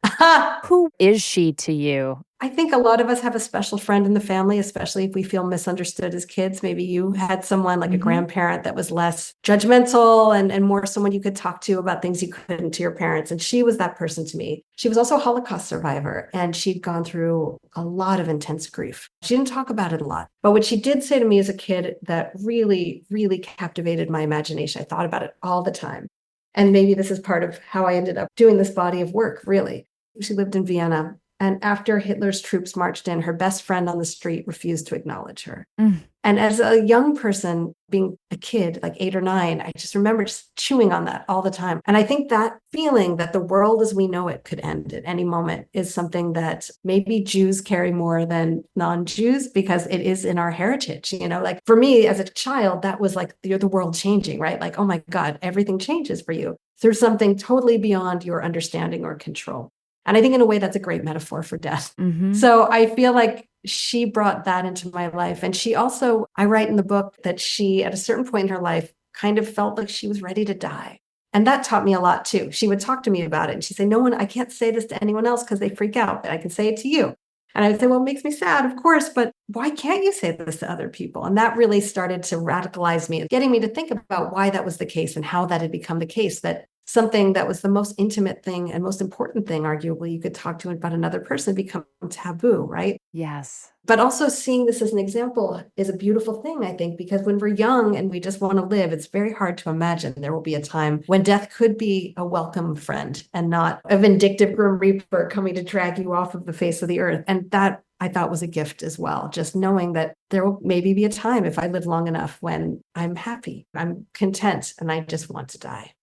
S1: Who is she to you?
S3: I think a lot of us have a special friend in the family, especially if we feel misunderstood as kids. Maybe you had someone like a grandparent that was less judgmental and more someone you could talk to about things you couldn't to your parents. And she was that person to me. She was also a Holocaust survivor, and she'd gone through a lot of intense grief. She didn't talk about it a lot. But what she did say to me as a kid that really, really captivated my imagination, I thought about it all the time. And maybe this is part of how I ended up doing this body of work, really. She lived in Vienna. And after Hitler's troops marched in, her best friend on the street refused to acknowledge her. And as a young person, being a kid, like 8 or 9, I just remember just chewing on that all the time. And I think that feeling that the world as we know it could end at any moment is something that maybe Jews carry more than non-Jews, because it is in our heritage. Like for me as a child, that was like the world changing, right? Like, oh my God, everything changes for you through something totally beyond your understanding or control. And I think in a way, that's a great metaphor for death. So I feel like she brought that into my life. And she also, I write in the book that she, at a certain point in her life, kind of felt like she was ready to die. And that taught me a lot too. She would talk to me about it. And she'd say, I can't say this to anyone else because they freak out, but I can say it to you. And I would say, well, it makes me sad, of course, but why can't you say this to other people? And that really started to radicalize me, getting me to think about why that was the case and how that had become the case, that something that was the most intimate thing and most important thing, arguably, you could talk to about another person become taboo, right?
S1: Yes.
S3: But also seeing this as an example is a beautiful thing, I think, because when we're young and we just want to live, it's very hard to imagine there will be a time when death could be a welcome friend and not a vindictive grim reaper coming to drag you off of the face of the earth. And that I thought was a gift as well, just knowing that there will maybe be a time if I live long enough when I'm happy, I'm content, and I just want to die.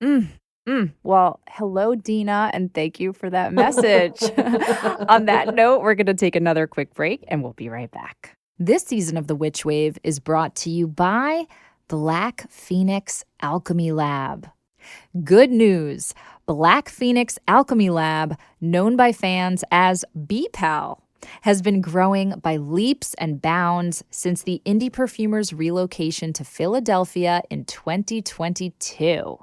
S1: Well, hello, Dina, and thank you for that message. On that note, we're going to take another quick break, and we'll be right back. This season of The Witch Wave is brought to you by Black Phoenix Alchemy Lab. Good news. Black Phoenix Alchemy Lab, known by fans as BPAL, has been growing by leaps and bounds since the indie perfumer's relocation to Philadelphia in 2022.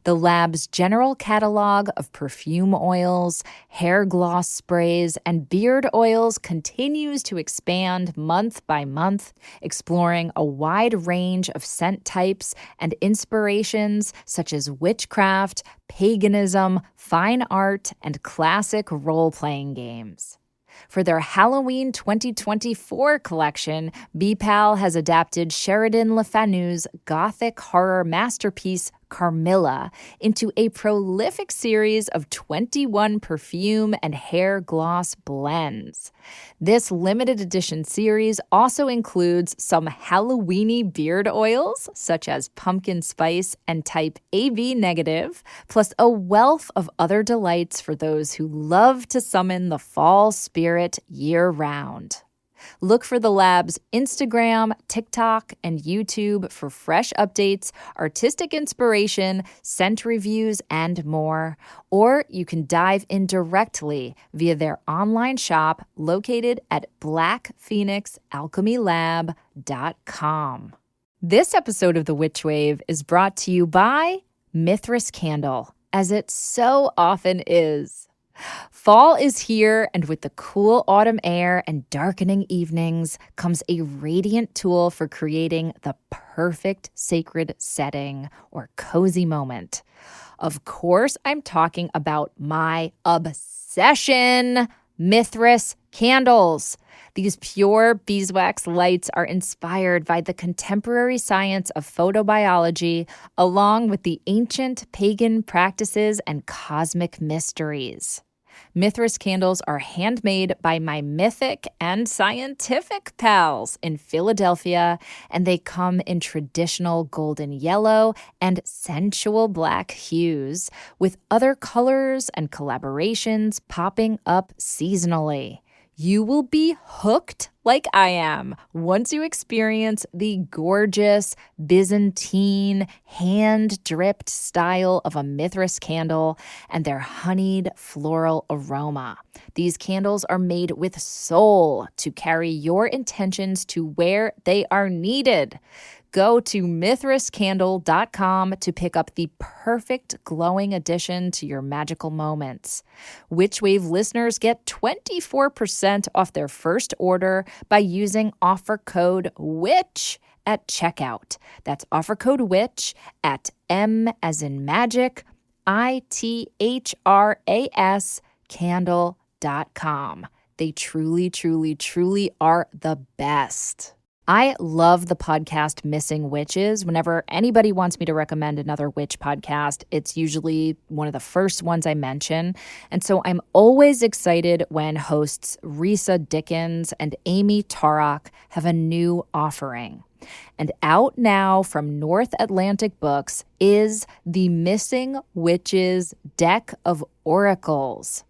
S1: The lab's general catalog of perfume oils, hair gloss sprays, and beard oils continues to expand month by month, exploring a wide range of scent types and inspirations such as witchcraft, paganism, fine art, and classic role-playing games. For their Halloween 2024 collection, BPAL has adapted Sheridan Le Fanu's gothic horror masterpiece Carmilla into a prolific series of 21 perfume and hair gloss blends. This limited edition series also includes some Halloween-y beard oils, such as pumpkin spice and type AB negative, plus a wealth of other delights for those who love to summon the fall spirit year-round. Look for the lab's Instagram, TikTok, and YouTube for fresh updates, artistic inspiration, scent reviews, and more. Or you can dive in directly via their online shop located at blackphoenixalchemylab.com. This episode of The Witch Wave is brought to you by Mithras Candle, as it so often is. Fall is here, and with the cool autumn air and darkening evenings comes a radiant tool for creating the perfect sacred setting or cozy moment. Of course, I'm talking about my obsession, Mithras candles. These pure beeswax lights are inspired by the contemporary science of photobiology, along with the ancient pagan practices and cosmic mysteries. Mithras candles are handmade by my mythic and scientific pals in Philadelphia, and they come in traditional golden yellow and sensual black hues, with other colors and collaborations popping up seasonally. You will be hooked like I am once you experience the gorgeous Byzantine hand-dripped style of a Mithras candle and their honeyed floral aroma. These candles are made with soul to carry your intentions to where they are needed. Go to mithrascandle.com to pick up the perfect glowing addition to your magical moments. Witchwave listeners get 24% off their first order by using offer code WITCH at checkout. That's offer code WITCH at M as in magic, ITHRAS candle.com. They truly, truly, truly are the best. I love the podcast Missing Witches. Whenever anybody wants me to recommend another witch podcast, it's usually one of the first ones I mention. And so I'm always excited when hosts Risa Dickens and Amy Tarok have a new offering. And out now from North Atlantic Books is the Missing Witches Deck of Oracles.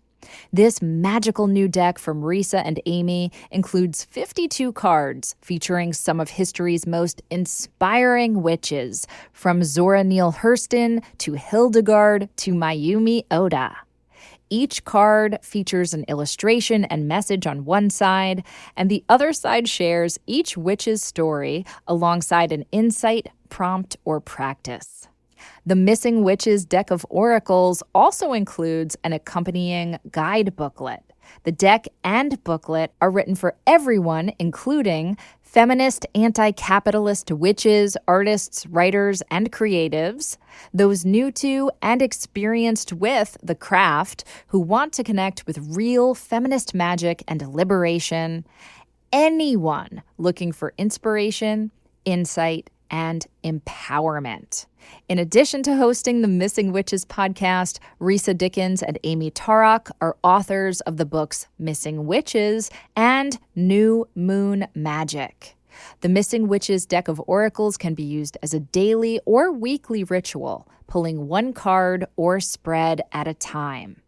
S1: This magical new deck from Risa and Amy includes 52 cards featuring some of history's most inspiring witches, from Zora Neale Hurston to Hildegard to Mayumi Oda. Each card features an illustration and message on one side, and the other side shares each witch's story alongside an insight, prompt, or practice. The Missing Witches Deck of Oracles also includes an accompanying guide booklet. The deck and booklet are written for everyone, including feminist, anti-capitalist witches, artists, writers, and creatives, those new to and experienced with the craft who want to connect with real feminist magic and liberation, anyone looking for inspiration, insight, and empowerment. In addition to hosting the Missing Witches podcast, Risa Dickens and Amy Tarok are authors of the books Missing Witches and New Moon Magic. The Missing Witches Deck of Oracles can be used as a daily or weekly ritual, pulling one card or spread at a time.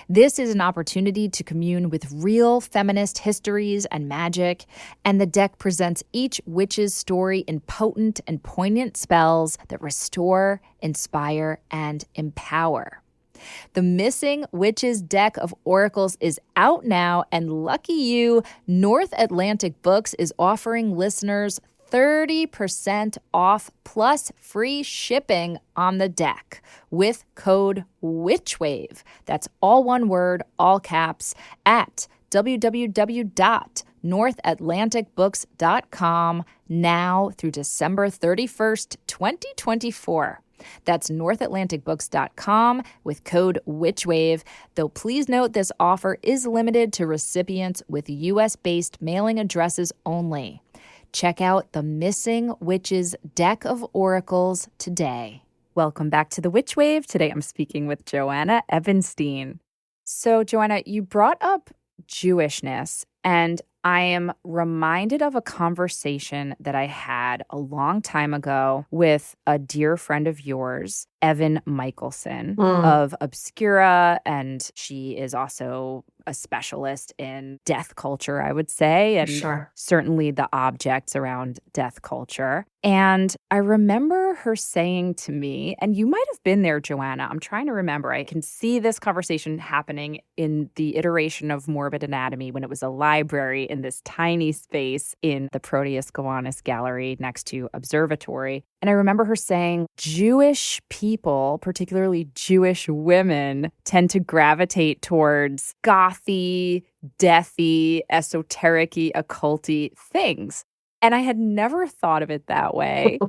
S1: This is an opportunity to commune with real feminist histories and magic, and the deck presents each witch's story in potent and poignant spells that restore, inspire, and empower. The Missing Witches Deck of Oracles is out now, and lucky you, North Atlantic Books is offering listeners 30% off plus free shipping on the deck with code WITCHWAVE. That's all one word, all caps, at www.northatlanticbooks.com now through December 31st, 2024. That's northatlanticbooks.com with code WITCHWAVE, though please note this offer is limited to recipients with U.S.-based mailing addresses only. Check out the Missing Witches Deck of Oracles today. Welcome back to the Witch Wave. Today I'm speaking with Joanna Ebenstein. So, Joanna, you brought up Jewishness, and I am reminded of a conversation that I had a long time ago with a dear friend of yours, Evan Michelson of Obscura, and she is also a specialist in death culture, I would say, and certainly the objects around death culture. And I remember her saying to me, and you might have been there, Joanna, I'm trying to remember, I can see this conversation happening in the iteration of Morbid Anatomy when it was a library in this tiny space in the Proteus Gowanus Gallery next to Observatory. And I remember her saying, Jewish people, particularly Jewish women, tend to gravitate towards gothy, deathy, esoteric-y, occulty things. And I had never thought of it that way.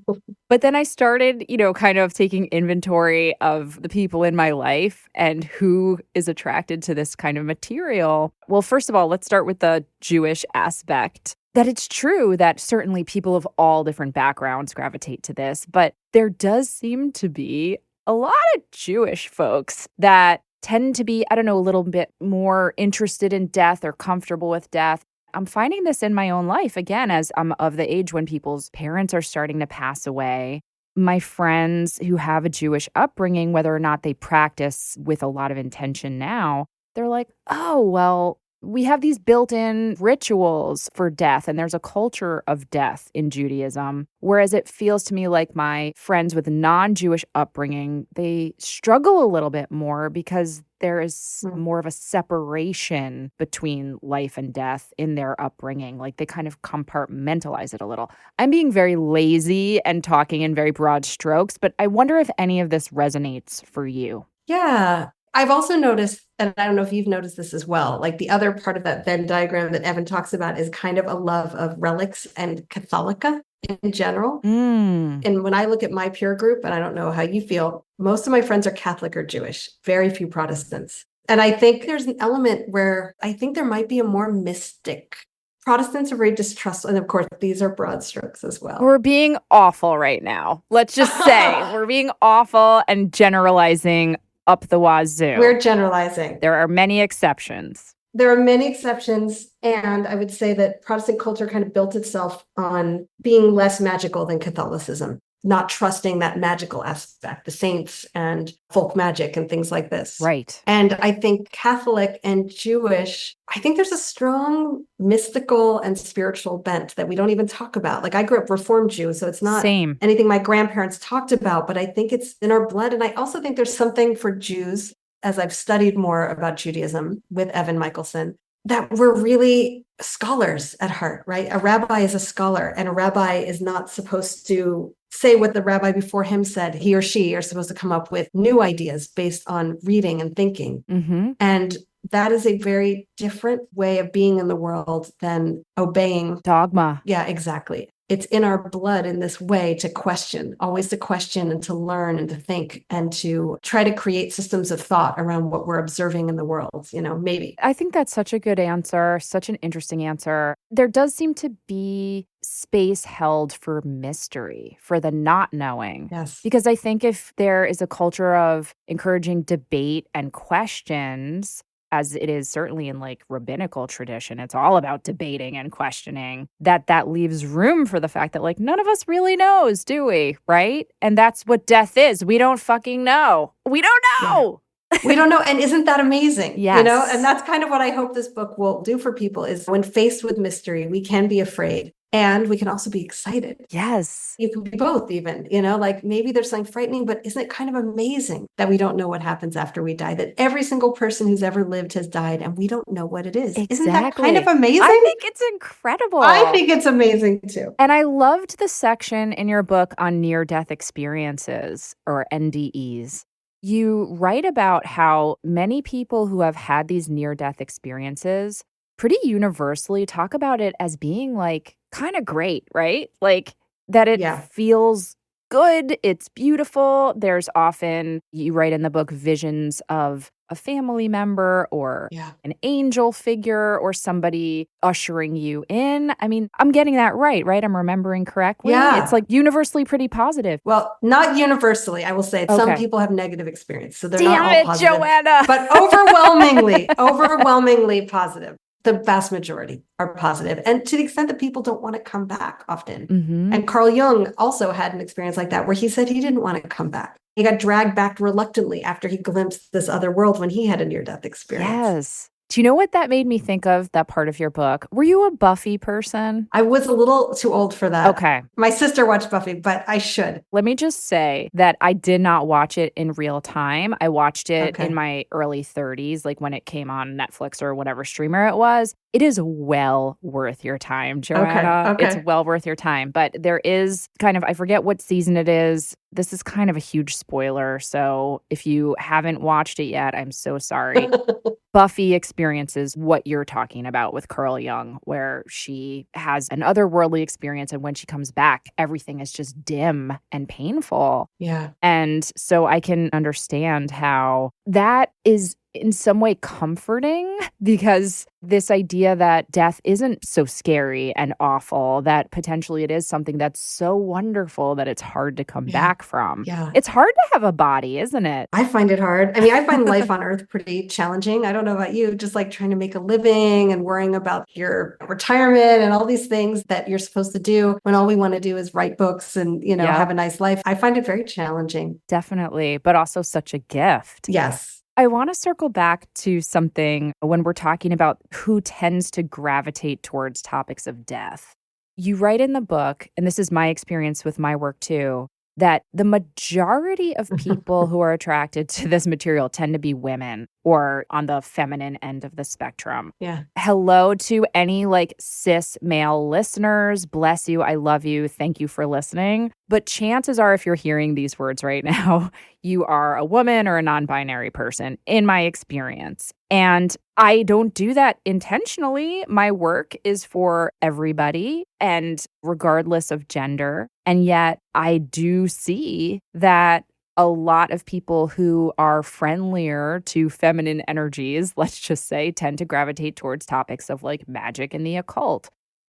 S1: But then I started, kind of taking inventory of the people in my life and who is attracted to this kind of material. Well, first of all, let's start with the Jewish aspect. That it's true that certainly people of all different backgrounds gravitate to this, but there does seem to be a lot of Jewish folks that tend to be, a little bit more interested in death or comfortable with death. I'm finding this in my own life, again, as I'm of the age when people's parents are starting to pass away. My friends who have a Jewish upbringing, whether or not they practice with a lot of intention now, they're like, oh, well, we have these built-in rituals for death, and there's a culture of death in Judaism. Whereas it feels to me like my friends with non-Jewish upbringing, they struggle a little bit more because there is more of a separation between life and death in their upbringing. Like they kind of compartmentalize it a little. I'm being very lazy and talking in very broad strokes, but I wonder if any of this resonates for you.
S3: Yeah. I've also noticed, and I don't know if you've noticed this as well, like the other part of that Venn diagram that Evan talks about is kind of a love of relics and Catholica in general. And when I look at my peer group, and I don't know how you feel, most of my friends are Catholic or Jewish, very few Protestants. And I think there's an element where I think there might be a more mystic. Protestants are very distrustful. And of course, these are broad strokes as well.
S1: We're being awful right now. Let's just say we're being awful and generalizing up the wazoo.
S3: We're generalizing.
S1: There are many exceptions.
S3: There are many exceptions. And I would say that Protestant culture kind of built itself on being less magical than Catholicism, not trusting that magical aspect, the saints and folk magic and things like this.
S1: Right.
S3: And I think Catholic and Jewish, I think there's a strong mystical and spiritual bent that we don't even talk about. Like I grew up Reformed Jew, so it's not anything my grandparents talked about, but I think it's in our blood. And I also think there's something for Jews, as I've studied more about Judaism with Evan Michelson, that we're really scholars at heart, right? A rabbi is a scholar, and a rabbi is not supposed to say what the rabbi before him said. He or she are supposed to come up with new ideas based on reading and thinking. And that is a very different way of being in the world than obeying
S1: dogma.
S3: Yeah, exactly. It's in our blood in this way to question, always to question and to learn and to think and to try to create systems of thought around what we're observing in the world, maybe.
S1: I think that's such a good answer, such an interesting answer. There does seem to be space held for mystery, for the not knowing.
S3: Yes.
S1: Because I think if there is a culture of encouraging debate and questions, as it is certainly in like rabbinical tradition, it's all about debating and questioning, that leaves room for the fact that like none of us really knows, do we? Right? And that's what death is. We don't fucking know. We don't know.
S3: Yeah. We don't know. And isn't that amazing?
S1: Yes.
S3: And that's kind of what I hope this book will do for people is when faced with mystery, we can be afraid. And we can also be excited.
S1: Yes.
S3: You can be both even, like maybe there's something frightening, but isn't it kind of amazing that we don't know what happens after we die, that every single person who's ever lived has died and we don't know what it is.
S1: Exactly.
S3: Isn't that kind of amazing?
S1: I think it's incredible.
S3: I think it's amazing too.
S1: And I loved the section in your book on near-death experiences, or NDEs. You write about how many people who have had these near-death experiences pretty universally talk about it as being like kind of great, right? Like that it feels good. It's beautiful. There's often, you write in the book, visions of a family member or an angel figure or somebody ushering you in. I mean, I'm getting that right? I'm remembering correctly?
S3: Yeah.
S1: It's like universally pretty positive.
S3: Well, not universally, I will say.
S1: Okay.
S3: Some people have negative experience, so they're
S1: Damn
S3: not all
S1: it,
S3: positive.
S1: Joanna!
S3: But overwhelmingly positive. The vast majority are positive. And to the extent that people don't want to come back often.
S1: Mm-hmm.
S3: And Carl Jung also had an experience like that where he said he didn't want to come back. He got dragged back reluctantly after he glimpsed this other world when he had a near-death experience.
S1: Yes. Do you know what that made me think of, that part of your book? Were you a Buffy person?
S3: I was a little too old for that.
S1: Okay.
S3: My sister watched Buffy, but I should.
S1: Let me just say that I did not watch it in real time. I watched it in my early 30s, like when it came on Netflix or whatever streamer it was. It is well worth your time, Joanna.
S3: Okay.
S1: It's well worth your time. But there is kind of, I forget what season it is. this is kind of a huge spoiler. So if you haven't watched it yet, I'm so sorry. Buffy experiences what you're talking about with Carl Jung, where she has an otherworldly experience. And when she comes back, everything is just dim and painful.
S3: Yeah.
S1: And so I can understand how that is in some way comforting, because this idea that death isn't so scary and awful, that potentially it is something that's so wonderful that it's hard to come back from.
S3: Yeah.
S1: It's hard to have a body, isn't it?
S3: I find it hard. I mean, I find life on Earth pretty challenging. I don't know about you, just like trying to make a living and worrying about your retirement and all these things that you're supposed to do when all we want to do is write books and, have a nice life. I find it very challenging.
S1: Definitely, but also such a gift.
S3: Yes.
S1: I want to circle back to something when we're talking about who tends to gravitate towards topics of death. You write in the book, and this is my experience with my work too, that the majority of people who are attracted to this material tend to be women, or on the feminine end of the spectrum.
S3: Yeah.
S1: Hello to any cis male listeners. Bless you. I love you. Thank you for listening. But chances are, if you're hearing these words right now, you are a woman or a non-binary person, in my experience. And I don't do that intentionally. My work is for everybody and regardless of gender. And yet I do see that a lot of people who are friendlier to feminine energies, let's just say, tend to gravitate towards topics of magic and the occult.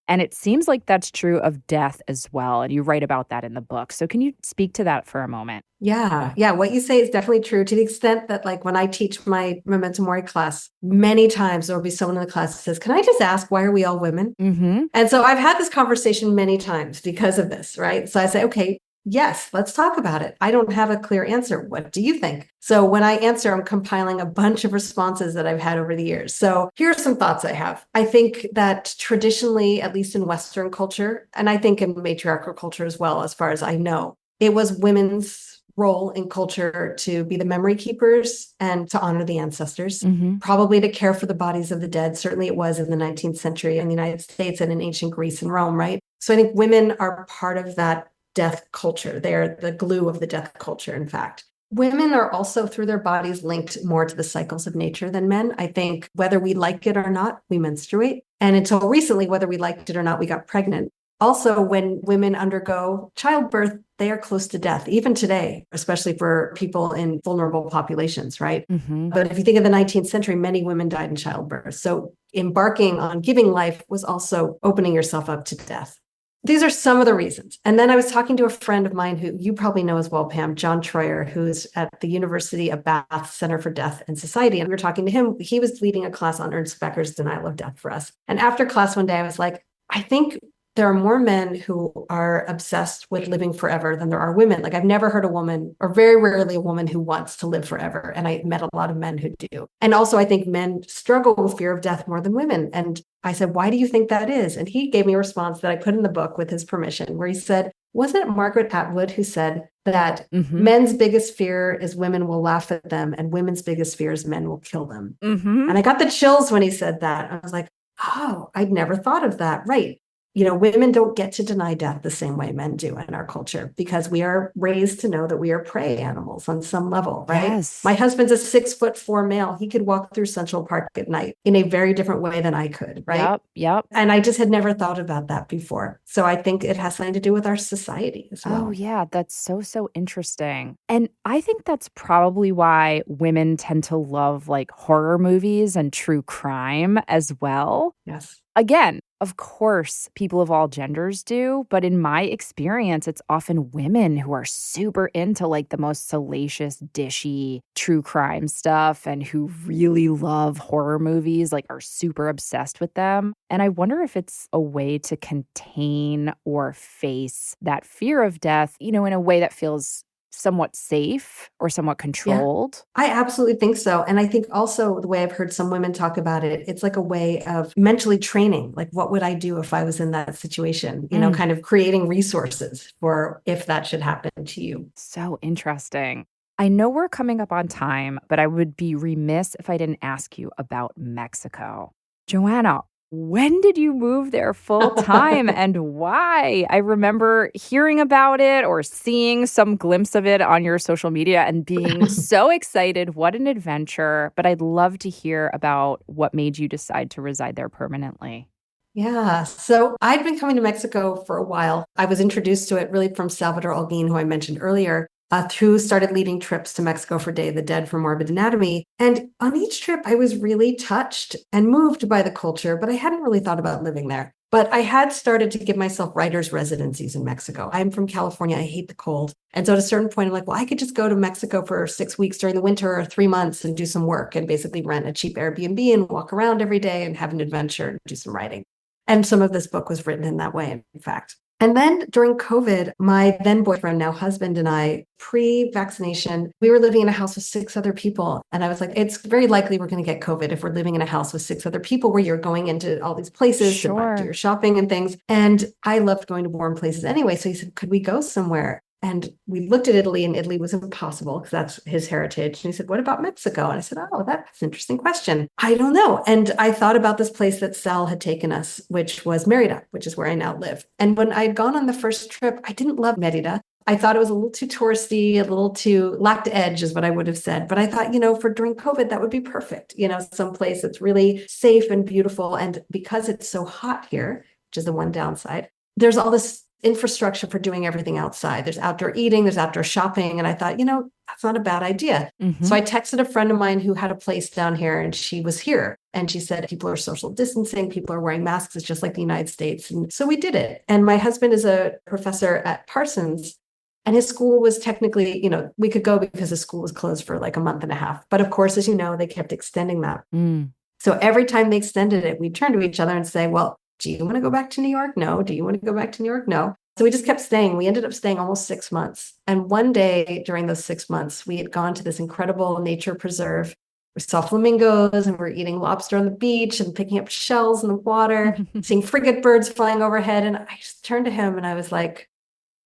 S1: And it seems like that's true of death as well. And you write about that in the book. So can you speak to that for a moment?
S3: Yeah. Yeah. What you say is definitely true, to the extent that when I teach my Memento Mori class, many times there will be someone in the class that says, can I just ask, why are we all women?
S1: Mm-hmm.
S3: And so I've had this conversation many times because of this, right? So I say, okay, yes, let's talk about it. I don't have a clear answer. What do you think? So when I answer, I'm compiling a bunch of responses that I've had over the years. So here are some thoughts I have. I think that traditionally, at least in Western culture, and I think in matriarchal culture as well, as far as I know, it was women's role in culture to be the memory keepers and to honor the ancestors, probably to care for the bodies of the dead. Certainly it was in the 19th century in the United States and in ancient Greece and Rome, right? So I think women are part of that death culture. They're the glue of the death culture, in fact. Women are also, through their bodies, linked more to the cycles of nature than men. I think whether we like it or not, we menstruate. And until recently, whether we liked it or not, we got pregnant. Also, when women undergo childbirth, they are close to death, even today, especially for people in vulnerable populations, right? But if you think of the 19th century, many women died in childbirth. So embarking on giving life was also opening yourself up to death. These are some of the reasons. And then I was talking to a friend of mine who you probably know as well, Pam, John Troyer, who's at the University of Bath Center for Death and Society. And we were talking to him. He was leading a class on Ernst Becker's Denial of Death for us. And after class one day, I was like, I think there are more men who are obsessed with living forever than there are women. I've never heard a woman, or very rarely a woman, who wants to live forever. And I met a lot of men who do. And also I think men struggle with fear of death more than women. And I said, why do you think that is? And he gave me a response that I put in the book with his permission, where he said, wasn't it Margaret Atwood who said that men's biggest fear is women will laugh at them and women's biggest fear is men will kill them? And I got the chills when he said that. I was like, oh, I'd never thought of that. Right. Women don't get to deny death the same way men do in our culture, because we are raised to know that we are prey animals on some level, right?
S1: Yes.
S3: My husband's a 6'4" male. He could walk through Central Park at night in a very different way than I could, right?
S1: Yep.
S3: And I just had never thought about that before. So I think it has something to do with our society as well.
S1: Oh, yeah. That's so interesting. And I think that's probably why women tend to love horror movies and true crime as well.
S3: Yes.
S1: Again, of course, people of all genders do, but in my experience, it's often women who are super into the most salacious, dishy true crime stuff and who really love horror movies, are super obsessed with them. And I wonder if it's a way to contain or face that fear of death, in a way that feels somewhat safe or somewhat controlled.
S3: Yeah, I absolutely think so. And I think also the way I've heard some women talk about it, it's like a way of mentally training. What would I do if I was in that situation? Kind of creating resources for if that should happen to you.
S1: So interesting. I know we're coming up on time, but I would be remiss if I didn't ask you about Mexico. Joanna, When did you move there full time and why? I remember hearing about it or seeing some glimpse of it on your social media and being so excited. What an adventure. But I'd love to hear about what made you decide to reside there permanently.
S3: Yeah. So I'd been coming to Mexico for a while. I was introduced to it really from Salvador Holguin, who I mentioned earlier, who started leading trips to Mexico for Day of the Dead for Morbid Anatomy. And on each trip, I was really touched and moved by the culture, but I hadn't really thought about living there. But I had started to give myself writers' residencies in Mexico. I'm from California. I hate the cold. And so at a certain point, I'm like, well, I could just go to Mexico for 6 weeks during the winter or 3 months and do some work and basically rent a cheap Airbnb and walk around every day and have an adventure and do some writing. And some of this book was written in that way, in fact. And then during COVID, my then boyfriend, now husband, and I, pre-vaccination, we were living in a house with 6 other people. And I was like, it's very likely we're going to get COVID if we're living in a house with 6 other people where you're going into all these places to do your shopping and things. And I loved going to warm places anyway. So he said, could we go somewhere? And we looked at Italy, and Italy was impossible because that's his heritage. And he said, what about Mexico? And I said, oh, that's an interesting question. I don't know. And I thought about this place that Sal had taken us, which was Merida, which is where I now live. And when I'd gone on the first trip, I didn't love Merida. I thought it was a little too touristy, a little too lacked edge is what I would have said. But I thought, for during COVID, that would be perfect. Some place that's really safe and beautiful. And because it's so hot here, which is the one downside, there's all this infrastructure for doing everything outside. There's outdoor eating, there's outdoor shopping. And I thought, that's not a bad idea.
S1: Mm-hmm.
S3: So I texted a friend of mine who had a place down here, and she was here. And she said, people are social distancing, people are wearing masks. It's just like the United States. And so we did it. And my husband is a professor at Parsons. And his school was technically, we could go because the school was closed for like a month and a half. But of course, as you know, they kept extending that. So every time they extended it, we'd turn to each other and say, well, do you want to go back to New York? No. Do you want to go back to New York? No. So we just kept staying. We ended up staying almost 6 months. And one day during those 6 months, we had gone to this incredible nature preserve. We saw flamingos and we're eating lobster on the beach and picking up shells in the water, seeing frigate birds flying overhead. And I just turned to him and I was like,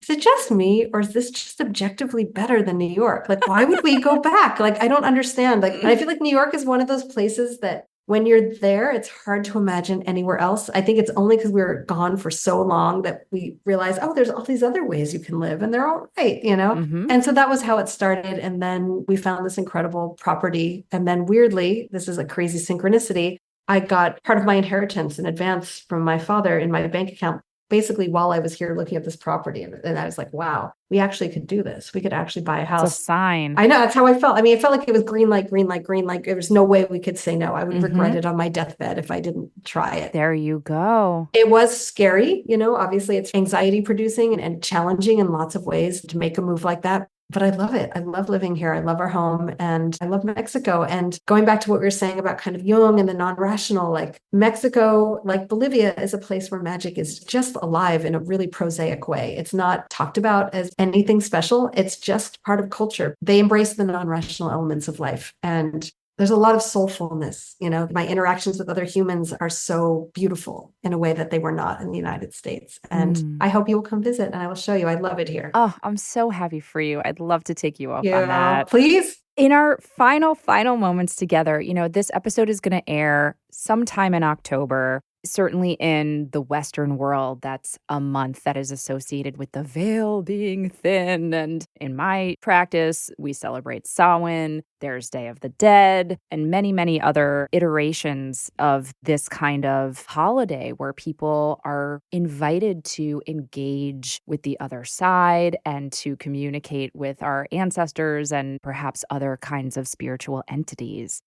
S3: is it just me, or is this just objectively better than New York? Like, why would we go back? Like, I don't understand. Like, and I feel like New York is one of those places that when you're there, it's hard to imagine anywhere else. I think it's only because we were gone for so long that we realize, oh, there's all these other ways you can live and they're all right, And so that was how it started. And then we found this incredible property. And then weirdly, this is a crazy synchronicity, I got part of my inheritance in advance from my father in my bank account, basically while I was here looking at this property. And I was like, wow, we actually could do this. We could actually buy a house.
S1: It's a sign.
S3: I know, that's how I felt. I mean, it felt like it was green light, green light, green light. There was no way we could say no. I would regret it on my deathbed if I didn't try it.
S1: There you go.
S3: It was scary, obviously it's anxiety producing and challenging in lots of ways to make a move like that. But I love it. I love living here. I love our home and I love Mexico. And going back to what we were saying about kind of Jung and the non-rational, like Mexico, like Bolivia, is a place where magic is just alive in a really prosaic way. It's not talked about as anything special. It's just part of culture. They embrace the non-rational elements of life. And there's a lot of soulfulness. My interactions with other humans are so beautiful in a way that they were not in the United States. And I hope you will come visit and I will show you. I love it here.
S1: Oh, I'm so happy for you. I'd love to take you up on that.
S3: Please.
S1: In our final moments together, this episode is going to air sometime in October. Certainly in the Western world, that's a month that is associated with the veil being thin. And in my practice, we celebrate Samhain, there's Day of the Dead, and many, many other iterations of this kind of holiday where people are invited to engage with the other side and to communicate with our ancestors and perhaps other kinds of spiritual entities.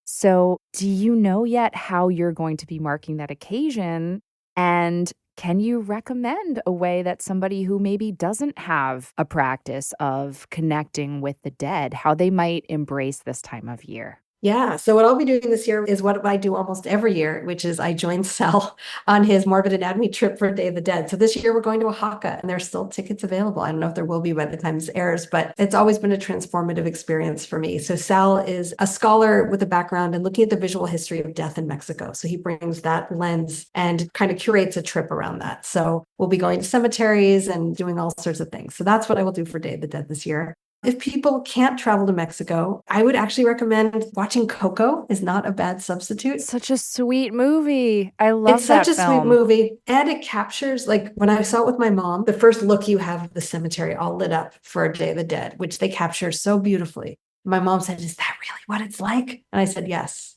S1: So, do you know yet how you're going to be marking that occasion? And can you recommend a way that somebody who maybe doesn't have a practice of connecting with the dead, how they might embrace this time of year?
S3: Yeah. So what I'll be doing this year is what I do almost every year, which is I join Sal on his Morbid Anatomy trip for Day of the Dead. So this year we're going to Oaxaca and there's still tickets available. I don't know if there will be by the time this airs, but it's always been a transformative experience for me. So Sal is a scholar with a background in looking at the visual history of death in Mexico. So he brings that lens and kind of curates a trip around that. So we'll be going to cemeteries and doing all sorts of things. So that's what I will do for Day of the Dead this year. If people can't travel to Mexico, I would actually recommend watching Coco is not a bad substitute.
S1: Such a sweet movie. I love
S3: It's such
S1: that
S3: a sweet
S1: film.
S3: movie. And it captures, like when I saw it with my mom, the first look you have of the cemetery all lit up for Day of the Dead, which they capture so beautifully. My mom said, "Is that really what it's like?" And I said, yes,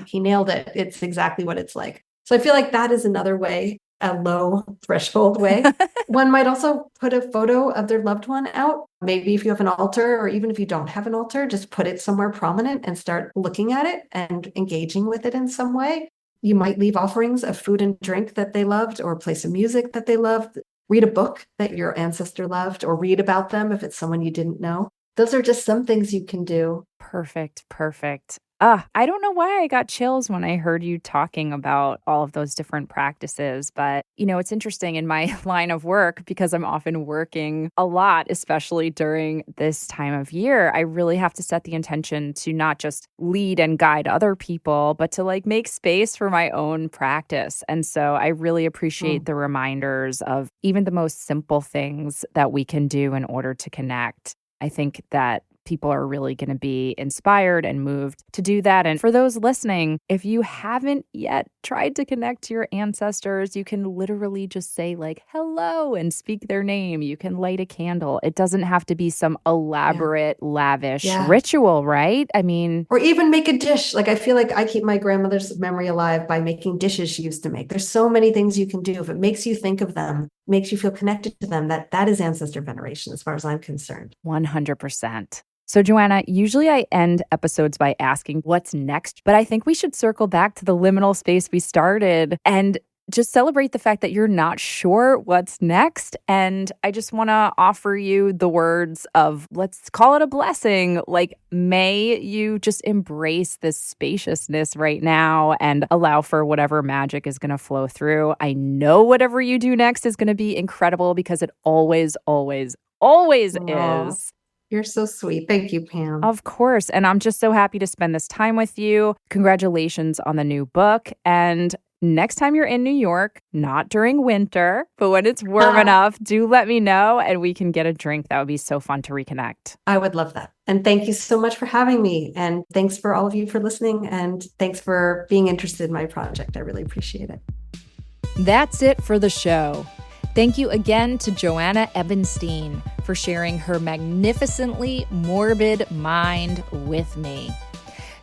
S3: he nailed it. It's exactly what it's like. So I feel like that is another way, a low threshold way. One might also put a photo of their loved one out. Maybe if you have an altar, or even if you don't have an altar, just put it somewhere prominent and start looking at it and engaging with it in some way. You might leave offerings of food and drink that they loved, or play some music that they loved. Read a book that your ancestor loved, or read about them if it's someone you didn't know. Those are just some things you can do.
S1: Perfect. I don't know why I got chills when I heard you talking about all of those different practices, but it's interesting in my line of work because I'm often working a lot, especially during this time of year. I really have to set the intention to not just lead and guide other people, but to make space for my own practice. And so I really appreciate the reminders of even the most simple things that we can do in order to connect. I think that people are really going to be inspired and moved to do that. And for those listening, if you haven't yet tried to connect to your ancestors, you can literally just say hello and speak their name. You can light a candle. It doesn't have to be some elaborate, lavish ritual, right? I mean,
S3: or even make a dish. I feel like I keep my grandmother's memory alive by making dishes she used to make. There's so many things you can do. If it makes you think of them, makes you feel connected to them, that is ancestor veneration as far as I'm concerned.
S1: 100%. So, Joanna, usually I end episodes by asking what's next, but I think we should circle back to the liminal space we started and just celebrate the fact that you're not sure what's next. And I just want to offer you the words of, let's call it a blessing. May you just embrace this spaciousness right now and allow for whatever magic is going to flow through. I know whatever you do next is going to be incredible because it always is.
S3: You're so sweet. Thank you, Pam.
S1: Of course. And I'm just so happy to spend this time with you. Congratulations on the new book. And next time you're in New York, not during winter, but when it's warm enough, do let me know and we can get a drink. That would be so fun to reconnect.
S3: I would love that. And thank you so much for having me. And thanks for all of you for listening. And thanks for being interested in my project. I really appreciate it.
S1: That's it for the show. Thank you again to Joanna Ebenstein for sharing her magnificently morbid mind with me.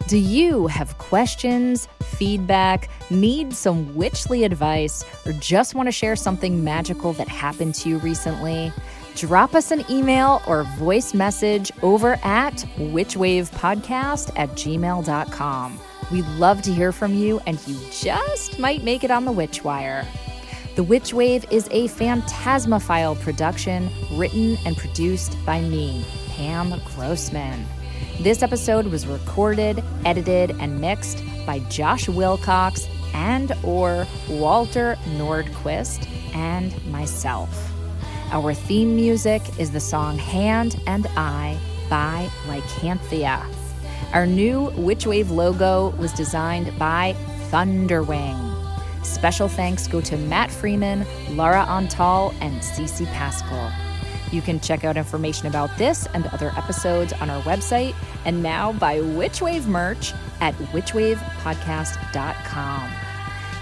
S1: Do you have questions, feedback, need some witchly advice, or just want to share something magical that happened to you recently? Drop us an email or voice message over at witchwavepodcast@gmail.com. We'd love to hear from you, and you just might make it on the Witch Wire. The Witch Wave is a Phantasmaphile production written and produced by me, Pam Grossman. This episode was recorded, edited, and mixed by Josh Wilcox and/or Walter Nordquist and myself. Our theme music is the song Hand and I by Lycanthia. Our new Witch Wave logo was designed by Thunderwing. Special thanks go to Matt Freeman, Laura Antal, and Cece Pascal. You can check out information about this and other episodes on our website, and now buy Witch Wave merch at witchwavepodcast.com.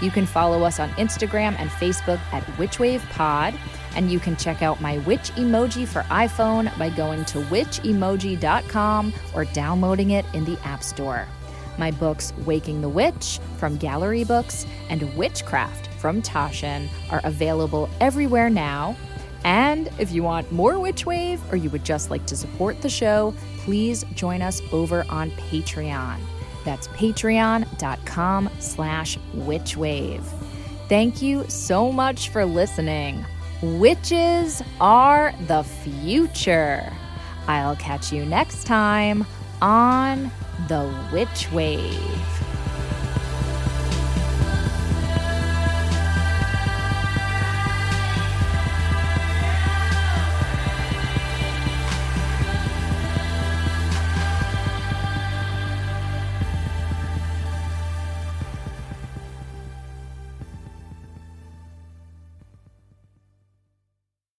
S1: You can follow us on Instagram and Facebook at witchwavepod, and you can check out my witch emoji for iPhone by going to witchemoji.com or downloading it in the App Store. My books, Waking the Witch from Gallery Books and Witchcraft from Taschen, are available everywhere now. And if you want more Witch Wave or you would just like to support the show, please join us over on Patreon. That's patreon.com/witchwave. Thank you so much for listening. Witches are the future. I'll catch you next time on The Witch Wave.